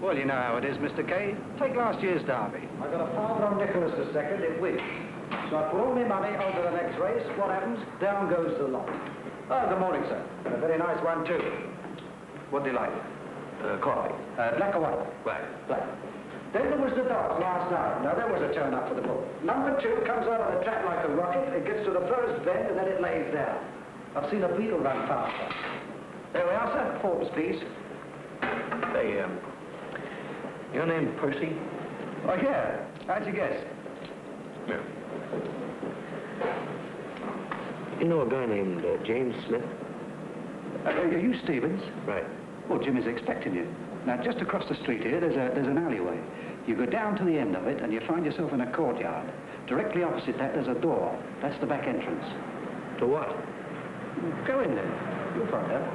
Well, you know how it is, Mr. Kay. Take last year's derby. I got a father on Nicholas II in which. So I put all my money onto the next race. What happens? Down goes the lot. Oh, good morning, sir. And a very nice one, too. What do you like? Coffee. Black or white? Black. Black. Then there was the dog last night. Now, there was a turn up for the bull. Number 2 comes out of the track like a rocket. It gets to the first bend, and then it lays down. I've seen a beetle run faster. There we are, sir. Forbes, please. Hey, your name Percy? Oh, yeah. How'd you guess? Yeah. You know a guy named James Smith? Are you Stevens? Right. Well, Jim is expecting you. Now, just across the street here, there's an alleyway. You go down to the end of it, and you find yourself in a courtyard. Directly opposite that, there's a door. That's the back entrance. To what? Go in there. You'll find out.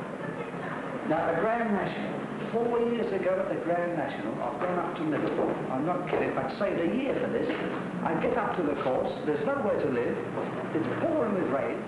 Now, the Grand National. 4 years ago at the Grand National, I've gone up to Liverpool. I'm not kidding. I'd saved a year for this. I get up to the course. There's nowhere to live. It's pouring with rain.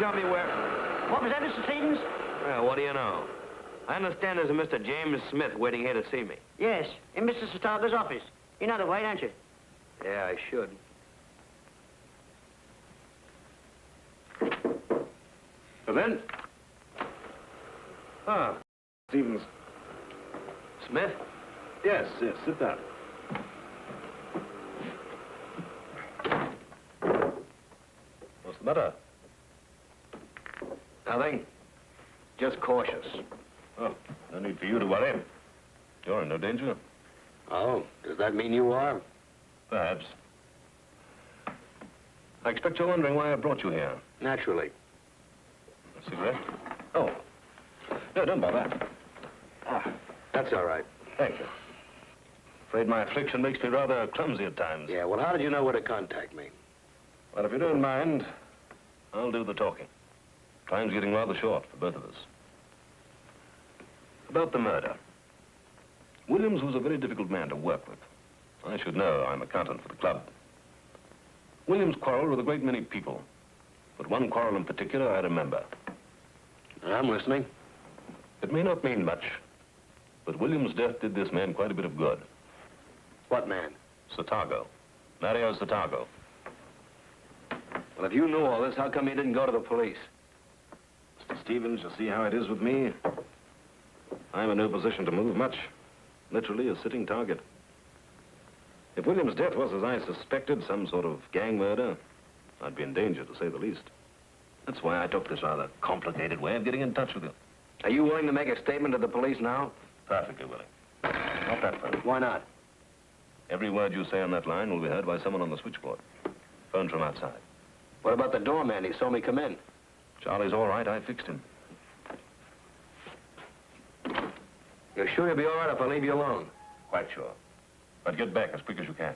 Tell me where... What was that, Mr. Stevens? Well, what do you know? I understand there's a Mr. James Smith waiting here to see me. Yes, in Mr. Starker's office. You know the way, don't you? Yeah, I should. Come in. Ah, Stevens. Smith? Yes, sit down. What's the matter? Nothing. Just cautious. Oh, no need for you to worry. You're in no danger. Oh, does that mean you are? Perhaps. I expect you're wondering why I brought you here. Naturally. A cigarette? Oh. No, don't bother. Ah, that's all right. Thank you. Afraid my affliction makes me rather clumsy at times. Yeah, well, how did you know where to contact me? Well, if you don't mind, I'll do the talking. Time's getting rather short for both of us. About the murder. Williams was a very difficult man to work with. I should know. I'm accountant for the club. Williams quarreled with a great many people, but one quarrel in particular I remember. I'm listening. It may not mean much, but Williams' death did this man quite a bit of good. What man? Satago. Mario Satago. Well, if you knew all this, how come you didn't go to the police? Mr. Stevens, you see how it is with me. I'm in no position to move much. Literally a sitting target. If Williams' death was, as I suspected, some sort of gang murder, I'd be in danger, to say the least. That's why I took this rather complicated way of getting in touch with you. Are you willing to make a statement to the police now? Perfectly willing. Not that phone. Why not? Every word you say on that line will be heard by someone on the switchboard. Phone from outside. What about the doorman? He saw me come in. Charlie's all right. I fixed him. You're sure you'll be all right if I leave you alone? Quite sure. But get back as quick as you can.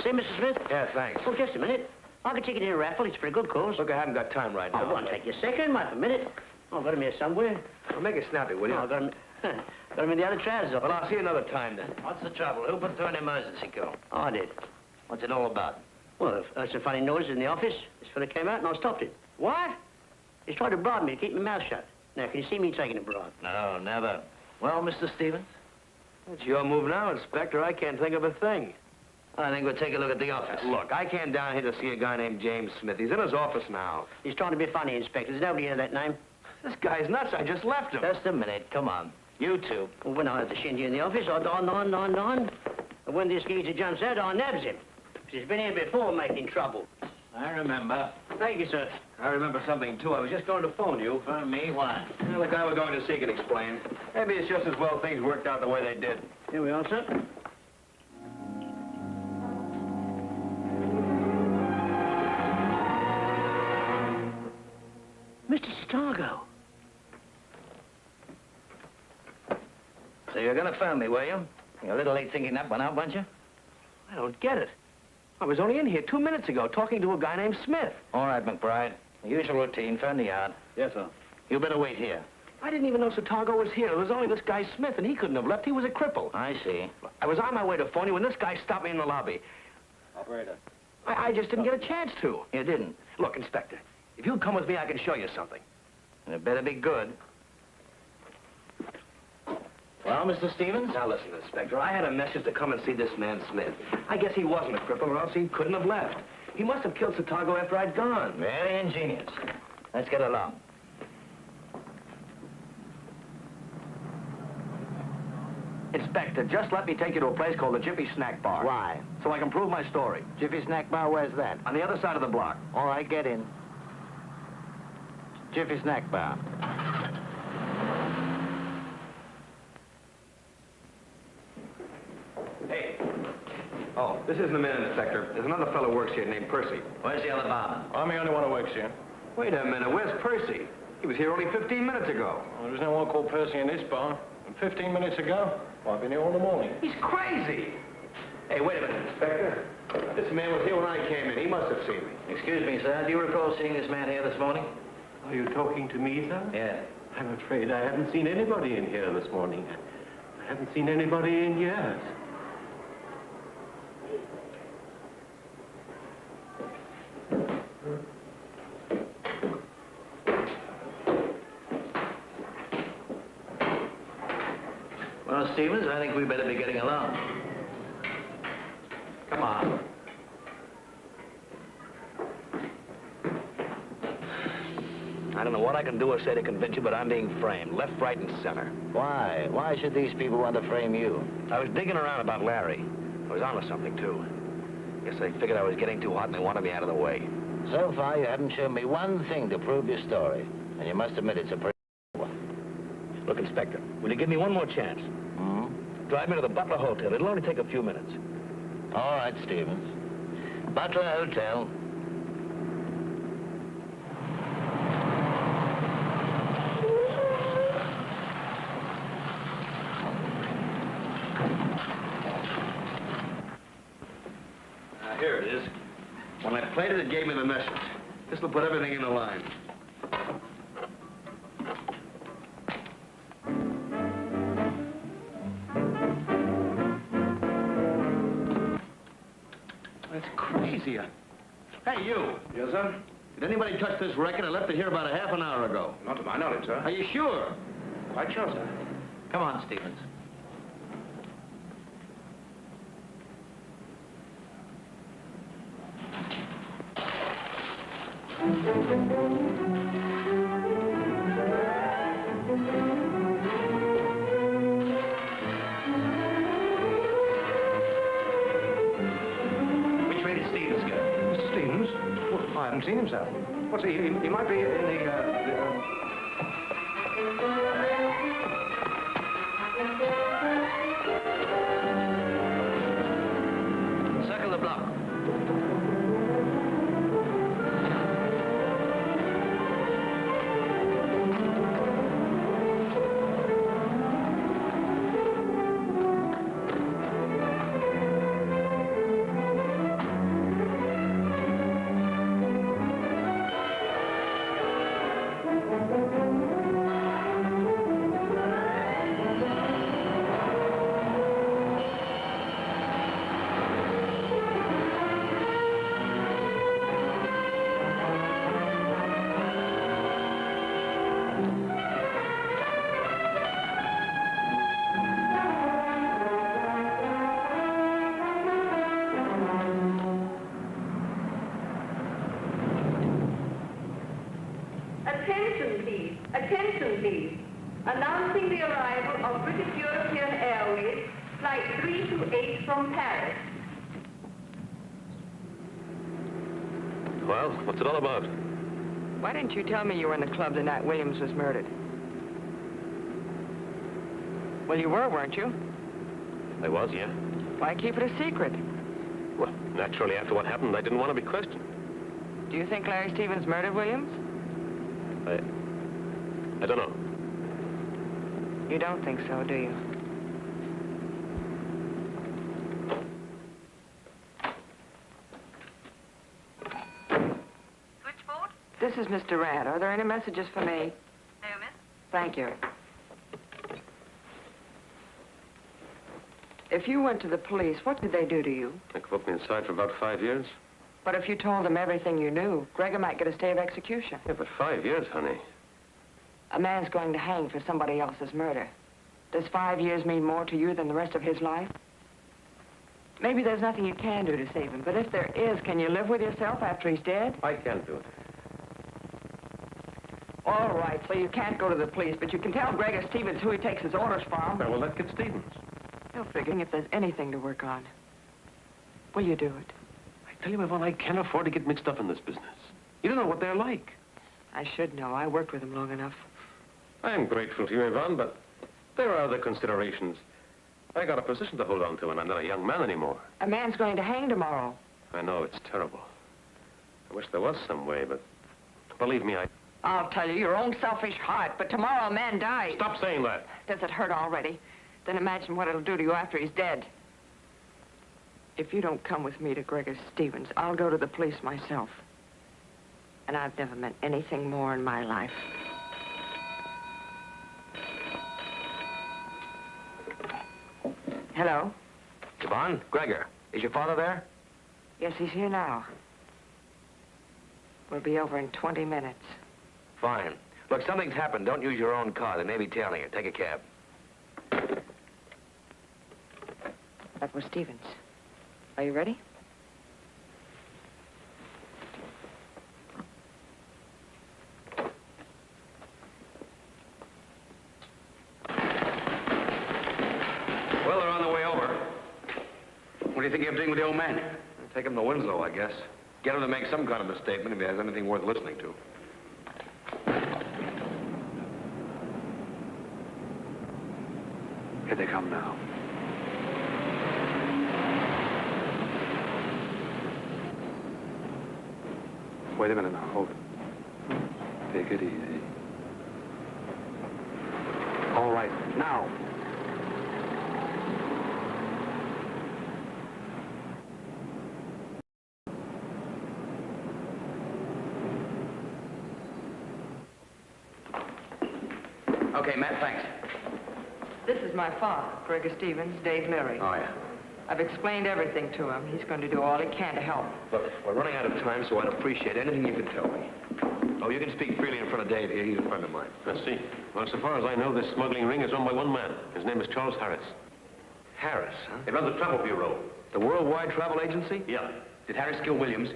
See, Mr. Smith? Yeah, thanks. Oh, just a minute. I can take it in a raffle. It's for a good cause. Look, I haven't got time right now. Oh, it won't take you a second. Might be a minute. I've got him here somewhere. Well, make it snappy, will you? Oh, I've got him... got him in the other trousers office. Well, I'll see you another time, then. What's the trouble? Who put through an emergency call? Oh, I did. What's it all about? Well, I heard some funny noises in the office. This fella came out and I stopped it. What? He's tried to bribe me to keep my mouth shut. Now, can you see me taking a bribe? No, never. Well, Mr. Stevens? It's your move now, Inspector. I can't think of a thing. I think we'll take a look at the office. Look, I came down here to see a guy named James Smith. He's in his office now. He's trying to be funny, Inspector. There's nobody here that name. This guy's nuts. I just left him. Just a minute. Come on. You two. Well, when I had the shindy in the office, I don. And when this geezer jumps out, I nabs him. He's been here before making trouble. I remember. Thank you, sir. I remember something, too. I was just going to phone you. For me, what? Well, the guy we're going to see can explain. Maybe it's just as well things worked out the way they did. Here we are, sir. Mr. Stargo. So you're going to phone me, were you? You're a little late thinking that one out, weren't you? I don't get it. I was only in here 2 minutes ago talking to a guy named Smith. All right, McBride. The usual routine. Phone the yard. Yes, sir. You better wait here. I didn't even know Satago was here. There was only this guy Smith, and he couldn't have left. He was a cripple. I see. I was on my way to phone you when this guy stopped me in the lobby. Operator. I just didn't get a chance to. You didn't? Look, Inspector, if you'll come with me, I can show you something. And it better be good. Well, Mr. Stevens? Now, listen, Inspector, I had a message to come and see this man Smith. I guess he wasn't a cripple, or else he couldn't have left. He must have killed Satago after I'd gone. Very ingenious. Let's get along. Inspector, just let me take you to a place called the Jiffy Snack Bar. Why? So I can prove my story. Jiffy Snack Bar, where's that? On the other side of the block. All right, get in. Jiffy Snack Bar. Hey. Oh, this isn't the man, Inspector. There's another fellow who works here named Percy. Where's the other barman? I'm the only one who works here. Wait a minute, where's Percy? He was here only 15 minutes ago. Well, there's no one called Percy in this bar. And 15 minutes ago, well, I've been here all the morning. He's crazy. Hey, wait a minute, Inspector. This man was here when I came in. He must have seen me. Excuse me, sir. Do you recall seeing this man here this morning? Are you talking to me, sir? Yeah. I'm afraid I haven't seen anybody in here this morning. I haven't seen anybody in years. Well, Stevens, I think we better be getting along. Come on. I don't know what I can do or say to convince you, but I'm being framed, left, right, and center. Why? Why should these people want to frame you? I was digging around about Larry. I was onto something, too. Guess they figured I was getting too hot and they wanted me out of the way. So far, you haven't shown me one thing to prove your story. And you must admit it's a pretty one. Look, Inspector, will you give me one more chance? Drive me to the Butler Hotel. It'll only take a few minutes. All right, Stevens. Butler Hotel. Here it is. When I played it, it gave me the message. This will put everything in a line. That's crazy. Hey, you. Yes, sir? Did anybody touch this record? I left it here about a half an hour ago. Not to my knowledge, sir. Are you sure? Quite sure, sir. Come on, Stevens. Which way did Stevens go? Mr. Stevens? Well, I haven't seen him, sir. What's he? He might be in the, Circle the block. Attention, please. Attention, please. Announcing the arrival of British European Airways, Flight 328 from Paris. Well, what's it all about? Why didn't you tell me you were in the club the night Williams was murdered? Well, you were, weren't you? I was, yeah. Why keep it a secret? Well, naturally, after what happened, I didn't want to be questioned. Do you think Larry Stevens murdered Williams? I don't know. You don't think so, do you? Switchboard? This is Miss Durante. Are there any messages for me? No, miss. Thank you. If you went to the police, what did they do to you? They could put me inside for about 5 years. But if you told them everything you knew, Gregor might get a stay of execution. Yeah, but 5 years, honey. A man's going to hang for somebody else's murder. Does 5 years mean more to you than the rest of his life? Maybe there's nothing you can do to save him, but if there is, can you live with yourself after he's dead? I can't do it. All right, so you can't go to the police, but you can tell Gregor Stevens who he takes his orders from. Now, well, let's get Stevens. He'll figure if there's anything to work on. Will you do it? I tell you, Yvonne, I can't afford to get mixed up in this business. You don't know what they're like. I should know. I worked with them long enough. I am grateful to you, Yvonne, but there are other considerations. I got a position to hold on to, and I'm not a young man anymore. A man's going to hang tomorrow. I know, it's terrible. I wish there was some way, but believe me, I'll tell you, your own selfish heart, but tomorrow a man dies. Stop saying that. Does it hurt already? Then imagine what it'll do to you after he's dead. If you don't come with me to Gregor Stevens, I'll go to the police myself. And I've never meant anything more in my life. Hello? Yvonne, Gregor, is your father there? Yes, he's here now. We'll be over in 20 minutes. Fine. Look, something's happened. Don't use your own car. They may be tailing you. Take a cab. That was Stevens. Are you ready? Well, they're on the way over. What do you think you're doing with the old man? Take him to Winslow, I guess. Get him to make some kind of a statement if he has anything worth listening to. Here they come now. Wait a minute now. Hold it. Take it easy. All right. Now. Okay, Matt, thanks. This is my father, Gregor Stevens, Dave Leary. Oh, yeah. I've explained everything to him. He's going to do all he can to help. Look, we're running out of time, so I'd appreciate anything you could tell me. Oh, you can speak freely in front of Dave here. He's a friend of mine. I see. Well, so far as I know, this smuggling ring is run by one man. His name is Charles Harris. Harris, huh? He runs the travel bureau. The Worldwide Travel Agency? Yeah. Did Harris kill Williams?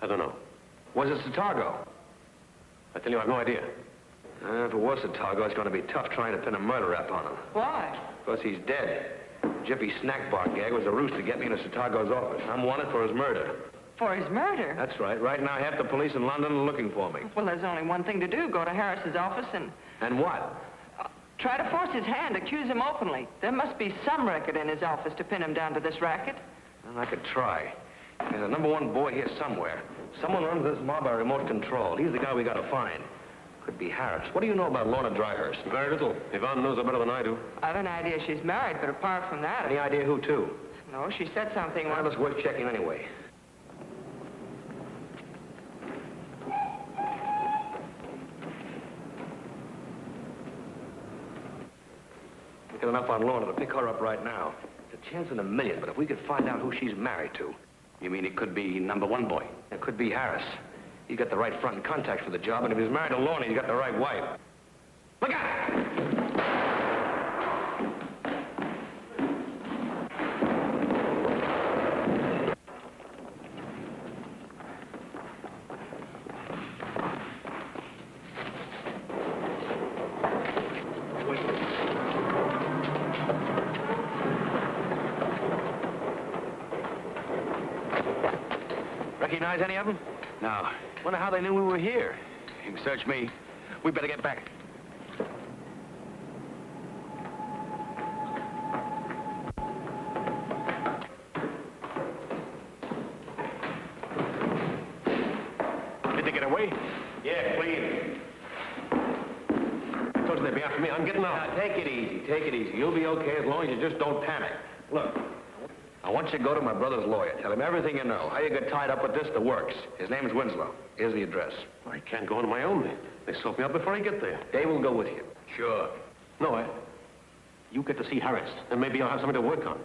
I don't know. Was it Satago? I tell you, I have no idea. If it was Satago, it's going to be tough trying to pin a murder rap on him. Why? Because he's dead. Jiffy's snack bar gag was a ruse to get me into Satago's office. I'm wanted for his murder. For his murder? That's right. Right now, half the police in London are looking for me. Well, there's only one thing to do. Go to Harris's office and... And what? Try to force his hand, accuse him openly. There must be some record in his office to pin him down to this racket. Well, I could try. There's a #1 boy here somewhere. Someone runs this mob by remote control. He's the guy we got to find. Could be Harris. What do you know about Lorna Dryhurst? Very little. Yvonne knows her better than I do. I've an idea she's married, but apart from that... Any idea who to? No, she said something... Well, it's worth checking anyway. We got enough on Lorna to pick her up right now. It's a chance in a million, but if we could find out who she's married to... You mean it could be #1 boy? It could be Harris. He's got the right front and contacts for the job, and if he's married to Lorna, he's got the right wife. Look out! Recognize any of them? No. Wonder how they knew we were here. You can search me. We better get back. Did they get away? Yeah, clean. I told you they'd be after me. I'm getting out. Now, take it easy. Take it easy. You'll be okay as long as you just don't panic. Look, I want you to go to my brother's lawyer. Tell him everything you know. How you got tied up with this, the works. His name's Winslow. Here's the address. I can't go on my own. They soak me up before I get there. Dave will go with you. Sure. No, you get to see Harris, and maybe I'll have something to work on.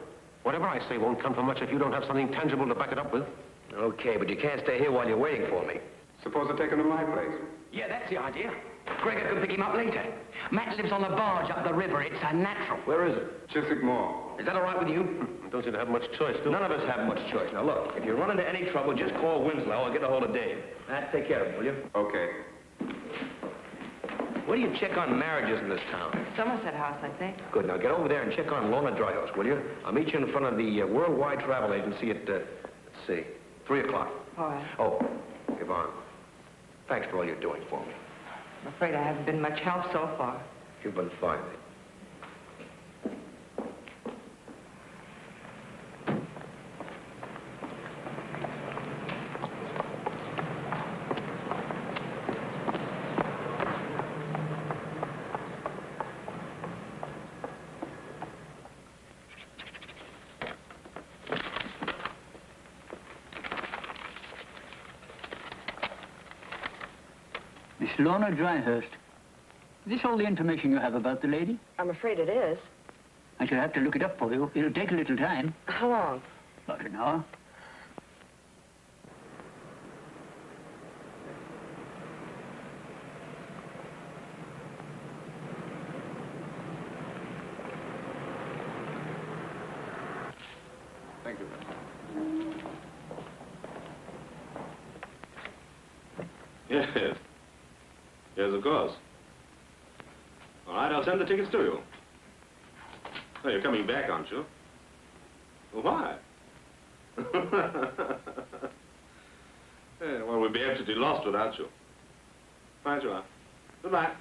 Whatever I say won't come from much if you don't have something tangible to back it up with. Okay, but you can't stay here while you're waiting for me. Suppose I take him to my place. Yeah, that's the idea. Gregor can pick him up later. Matt lives on the barge up the river. It's a natural. Where is it? Chiswick Moor. Is that all right with you? Don't seem to have much choice, do None of us have much choice. Now, look, if you run into any trouble, just call Winslow or get a hold of Dave. Matt, take care of him, will you? Okay. Where do you check on marriages in this town? Somerset House, I think. Good. Now, get over there and check on Lorna Dryhouse, will you? I'll meet you in front of the Worldwide Travel Agency at, let's see, 3 o'clock. All right. Oh, Yvonne, thanks for all you're doing for me. I'm afraid I haven't been much help so far. You've been fine. Miss Lorna Dryhurst. Is this all the information you have about the lady? I'm afraid it is. I shall have to look it up for you. It'll take a little time. How long? About an hour. Thank you. Yes. Yes, of course. All right, I'll send the tickets to you. Oh, you're coming back, aren't you? Well, why? Yeah, well, we'd be absolutely lost without you. Right you are. Goodbye.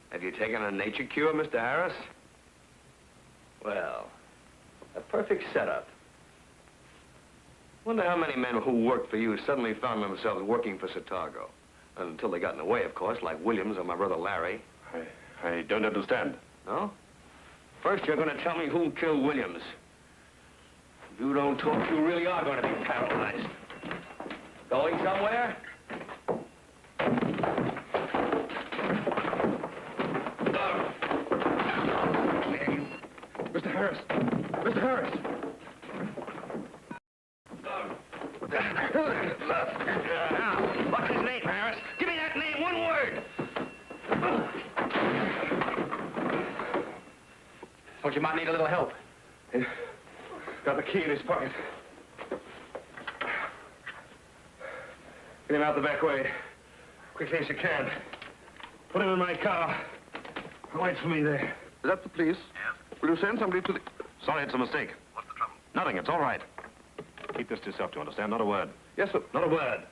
Have you taken a nature cure, Mr. Harris? Well, a perfect setup. Wonder how many men who worked for you suddenly found themselves working for Satago. Until they got in the way, of course, like Williams or my brother Larry. I don't understand. No? First, you're going to tell me who killed Williams. If you don't talk, you really are going to be paralyzed. Going somewhere? Mr. Harris! Mr. Harris! What's his name, Harris? Give me that name, one word! Thought you might need a little help. Got the key in his pocket. Get him out the back way. Quickly as you can. Put him in my car. Wait for me there. Is that the police? Yes. Will you send somebody to the... Sorry, it's a mistake. What's the trouble? Nothing, it's all right. Keep this to yourself, do you understand? Not a word. Yes, sir. Not a word.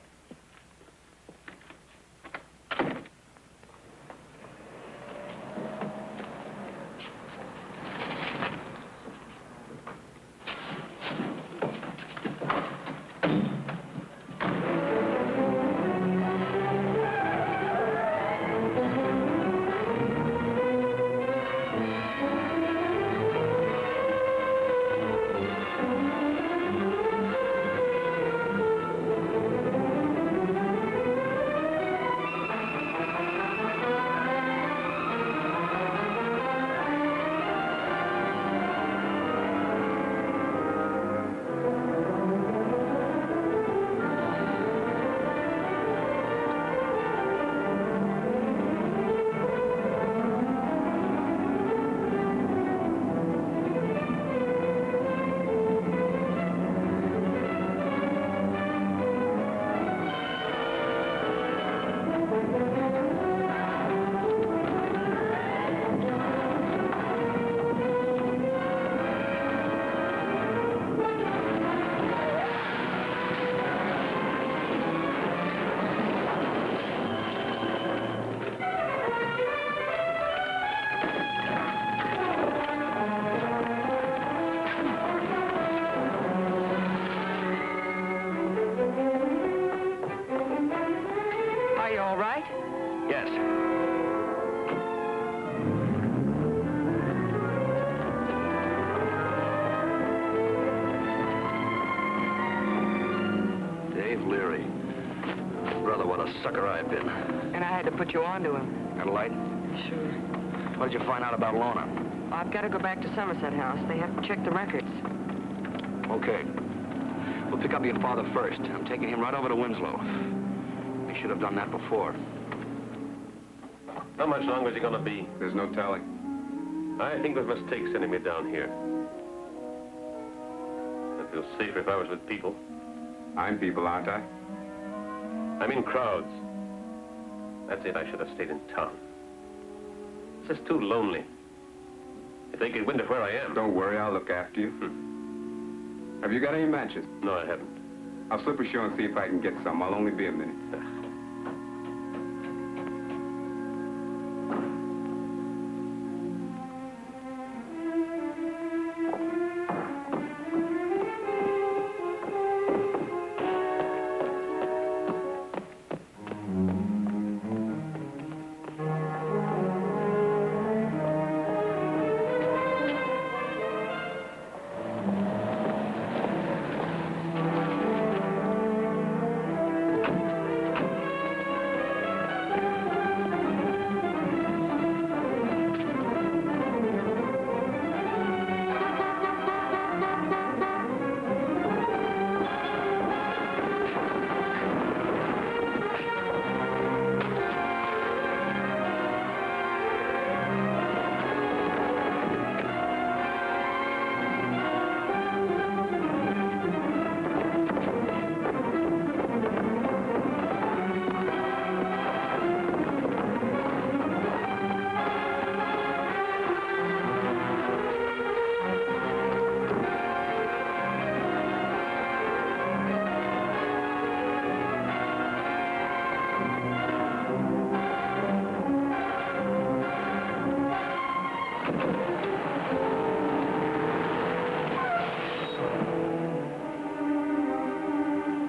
brother what a sucker I've been. And I had to put you on to him. Got a light? Sure. What did you find out about Lorna? Well, I've got to go back to Somerset House. They have to check the records. Okay. We'll pick up your father first. I'm taking him right over to Winslow. We should have done that before. How much longer is he going to be? There's no telling. I think it was a mistake sending me down here. I'd feel safer if I was with people. I'm people, aren't I? I'm in crowds. That's it, I should have stayed in town. It's just too lonely. If they get wind of where I am... Don't worry, I'll look after you. Have you got any matches? No, I haven't. I'll slip ashore and see if I can get some. I'll only be a minute.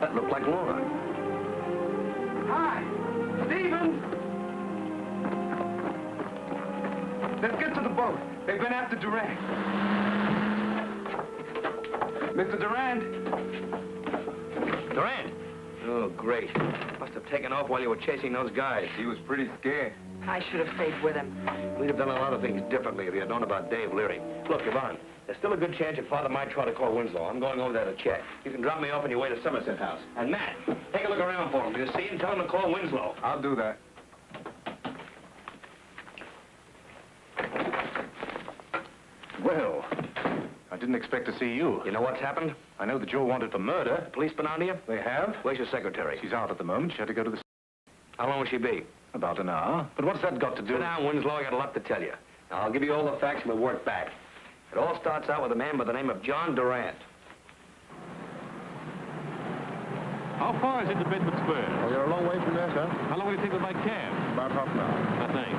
That looked like Lorna. Hi, Stevens! Let's get to the boat. They've been after Durant. Mr. Durant? Durant? Oh, great. Must have taken off while you were chasing those guys. He was pretty scared. I should have stayed with him. We'd have done a lot of things differently if you had known about Dave Leary. Look, Yvonne, there's still a good chance your father might try to call Winslow. I'm going over there to check. You can drop me off on your way to Somerset House. And Matt, take a look around for him. You see him, tell him to call Winslow. I'll do that. Well, I didn't expect to see you. You know what's happened? I know that you're wanted for murder. Police been on to you? They have. Where's your secretary? She's out at the moment. She had to go to the... How long will she be? About an hour. But what's that got to do... Sit down, Winslow. I got a lot to tell you. Now, I'll give you all the facts and we'll work back. It all starts out with a man by the name of John Durant. How far is it to Bedford Square? Oh, you're a long way from there, sir. How long will it take with my cab? About half an hour. Thanks.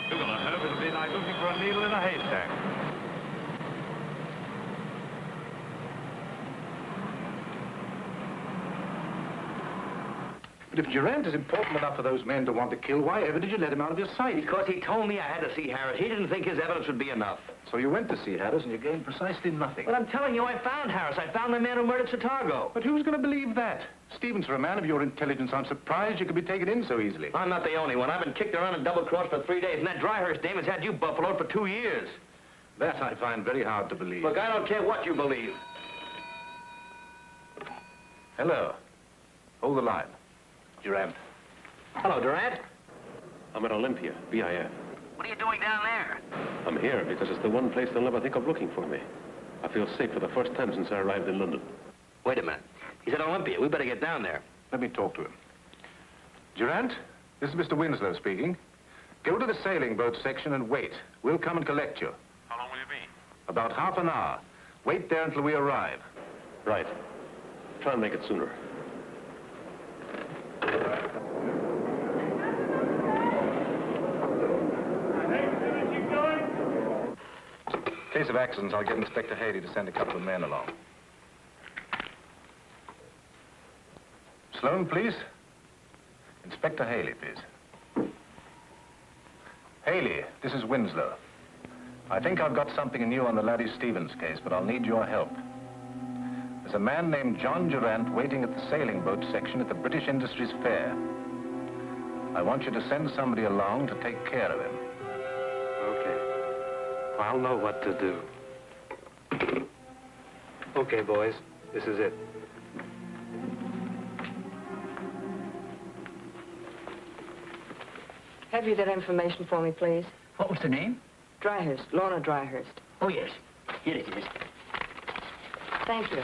You're gonna hope it'll be like looking for a needle in a haystack. But if Durant is important enough for those men to want to kill, why ever did you let him out of your sight? Because he told me I had to see Harris. He didn't think his evidence would be enough. So you went to see Harris and you gained precisely nothing. But I'm telling you, I found Harris. I found the man who murdered Chicago. But who's going to believe that? Stevens, for a man of your intelligence, I'm surprised you could be taken in so easily. I'm not the only one. I've been kicked around and double-crossed for 3 days, and that Dryhurst dame has had you buffaloed for 2 years. That I find very hard to believe. Look, I don't care what you believe. Hello. Hold the line. Durant. Hello, Durant. I'm at Olympia, BIF. What are you doing down there? I'm here because it's the one place they'll never think of looking for me. I feel safe for the first time since I arrived in London. Wait a minute. He's at Olympia. We better get down there. Let me talk to him. Durant, this is Mr. Winslow speaking. Go to the sailing boat section and wait. We'll come and collect you. How long will you be? About half an hour. Wait there until we arrive. Right. Try and make it sooner. In case of accidents, I'll get Inspector Haley to send a couple of men along. Sloan, please. Inspector Haley, please. Haley, this is Winslow. I think I've got something in you on the Larry Stevens case, but I'll need your help. There's a man named Yvonne Durante waiting at the sailing boat section at the British Industries Fair. I want you to send somebody along to take care of him. Okay. I'll know what to do. Okay, boys, this is it. Have you that information for me, please? What was the name? Dryhurst, Lorna Dryhurst. Oh, yes. Here it is. Thank you.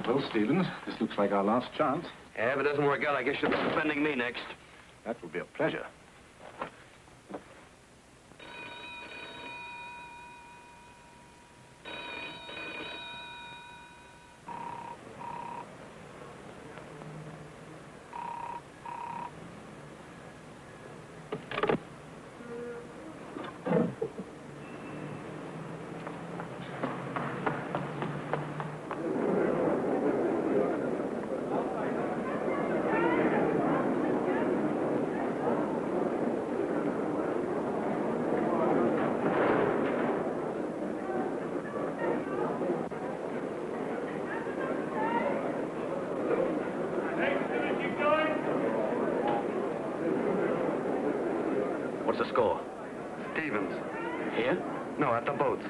Well, Stevens, this looks like our last chance. Yeah, if it doesn't work out, I guess you'll be defending me next. That would be a pleasure. What's the score? Stevens. Here? No, at the boats.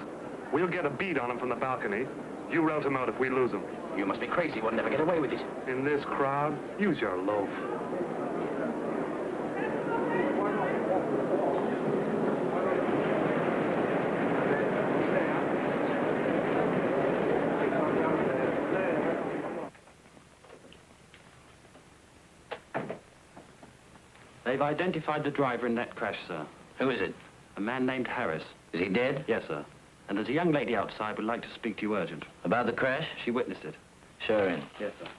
We'll get a bead on him from the balcony. You rout him out if we lose him. You must be crazy. We'll never get away with it. In this crowd, use your loaf. They've identified the driver in that crash, sir. Who is it? A man named Harris. Is he dead? Yes, sir. And there's a young lady outside would like to speak to you urgent. About the crash? She witnessed it. Show her in. Yes, sir.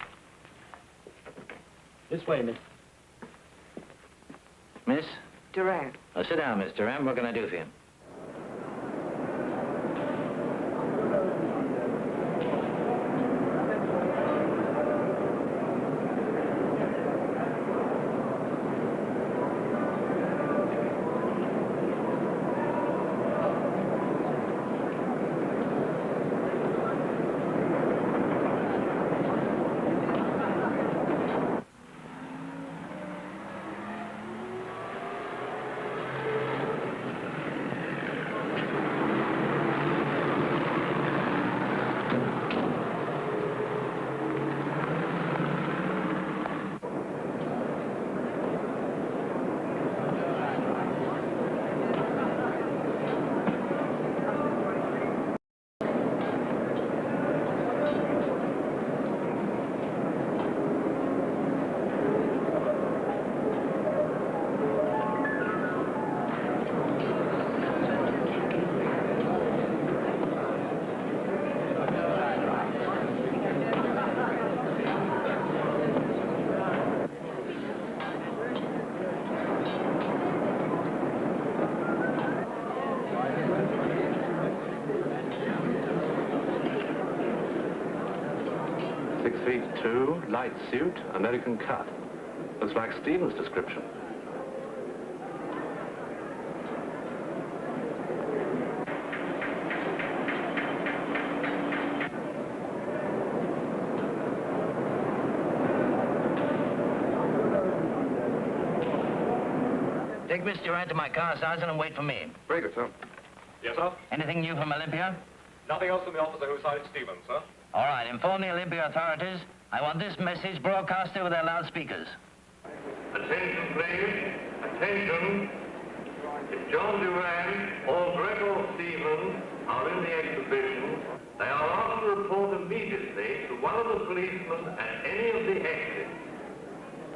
This way, miss. Miss? Durant. Oh, sit down, Miss Durant. What can I do for you? Light suit, American cut. Looks like Stevens' description. Take Miss Durant to my car, Sergeant, and wait for me. Very good, sir. Yes, sir? Anything new from Olympia? Nothing else from the officer who sighted Stevens, sir. All right, inform the Olympia authorities. I want this message broadcast over their loudspeakers. Attention, please. Attention. If John Durant or Gregor Stevens are in the exhibition, they are asked to report immediately to one of the policemen at any of the exits.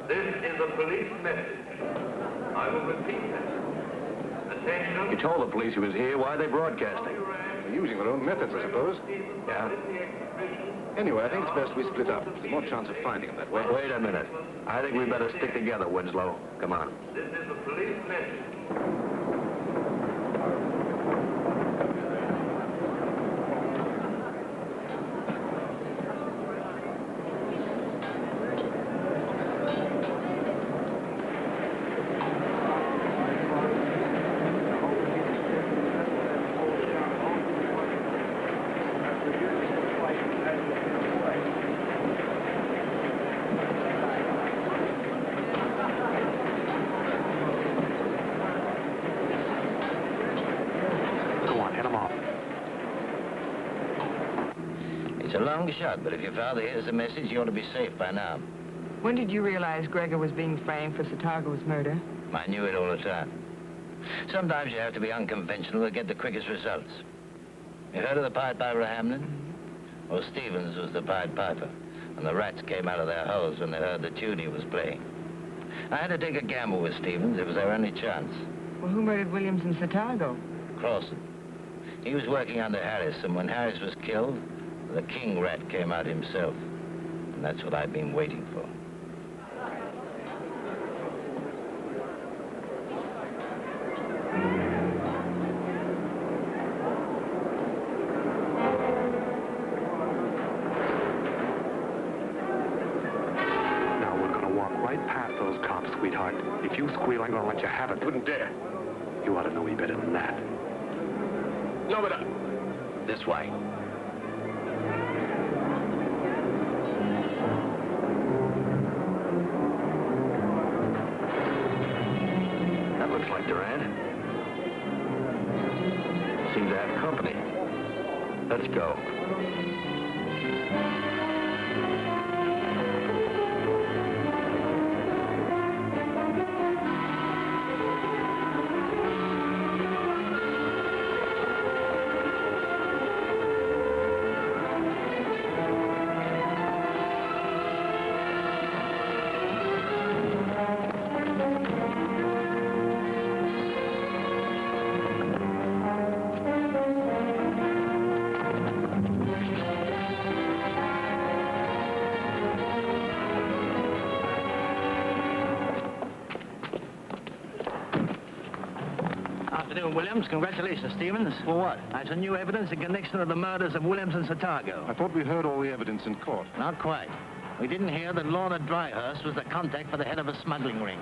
This is a police message. I will repeat that. Attention. You told the police he was here. Why are they broadcasting? They're using their own methods, I suppose. Yeah. Anyway, I think it's best we split up. There's more chance of finding them that way. Wait a minute. I think we better stick together, Winslow. Come on. This is a police message. It's a long shot, but if your father hears the message, you ought to be safe by now. When did you realize Gregor was being framed for Satago's murder? I knew it all the time. Sometimes you have to be unconventional to get the quickest results. You heard of the Pied Piper of Hamlin? Well, Stevens was the Pied Piper, and the rats came out of their holes when they heard the tune he was playing. I had to take a gamble with Stevens. It was our only chance. Well, who murdered Williams and Satago? Crossan. He was working under Harris, and when Harris was killed, the king rat came out himself. And that's what I've been waiting for. Now we're gonna walk right past those cops, sweetheart. If you squeal, I'm gonna let you have it. Wouldn't dare. You ought to know me better than that. No, but This way. That looks like Durant. Seems to have company. Let's go. Afternoon, Williams. Congratulations, Stevens. For what? That's a new evidence in connection with the murders of Williams and Satago. I thought we heard all the evidence in court. Not quite. We didn't hear that Lorna Dryhurst was the contact for the head of a smuggling ring.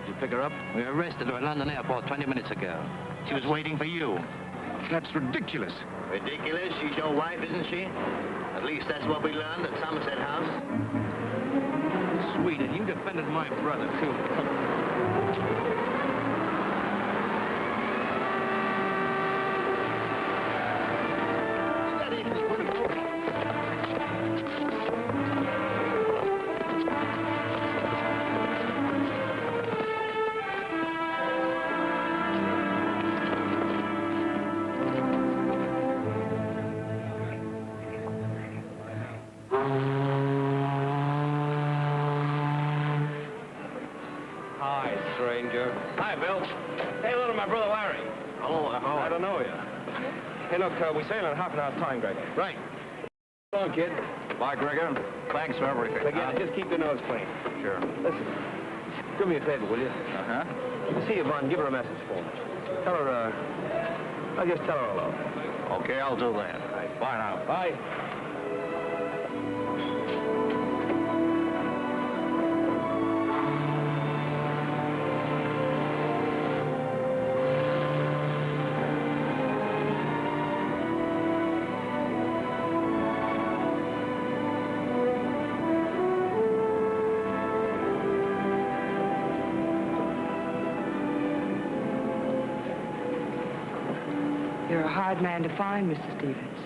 Did you pick her up? We arrested her at London Airport 20 minutes ago. She was waiting for you. That's ridiculous. Ridiculous? She's your wife, isn't she? At least that's what we learned at Somerset House. Sweet, and you defended my brother, too. Hi, stranger. Hi, Bill. Say hello to my brother Larry. Oh, I don't know you. Hey, look, we sail in half an hour's time, Gregor. Right. Come on, kid. Bye, Gregor. Thanks for everything. Again, just keep the nose clean. Sure. Listen, do me a favor, will you? Uh-huh. See Yvonne, give her a message for me. Tell her, I'll just tell her hello. Okay, I'll do that. Right. Bye now. Bye. You're a hard man to find, Mr. Stevens.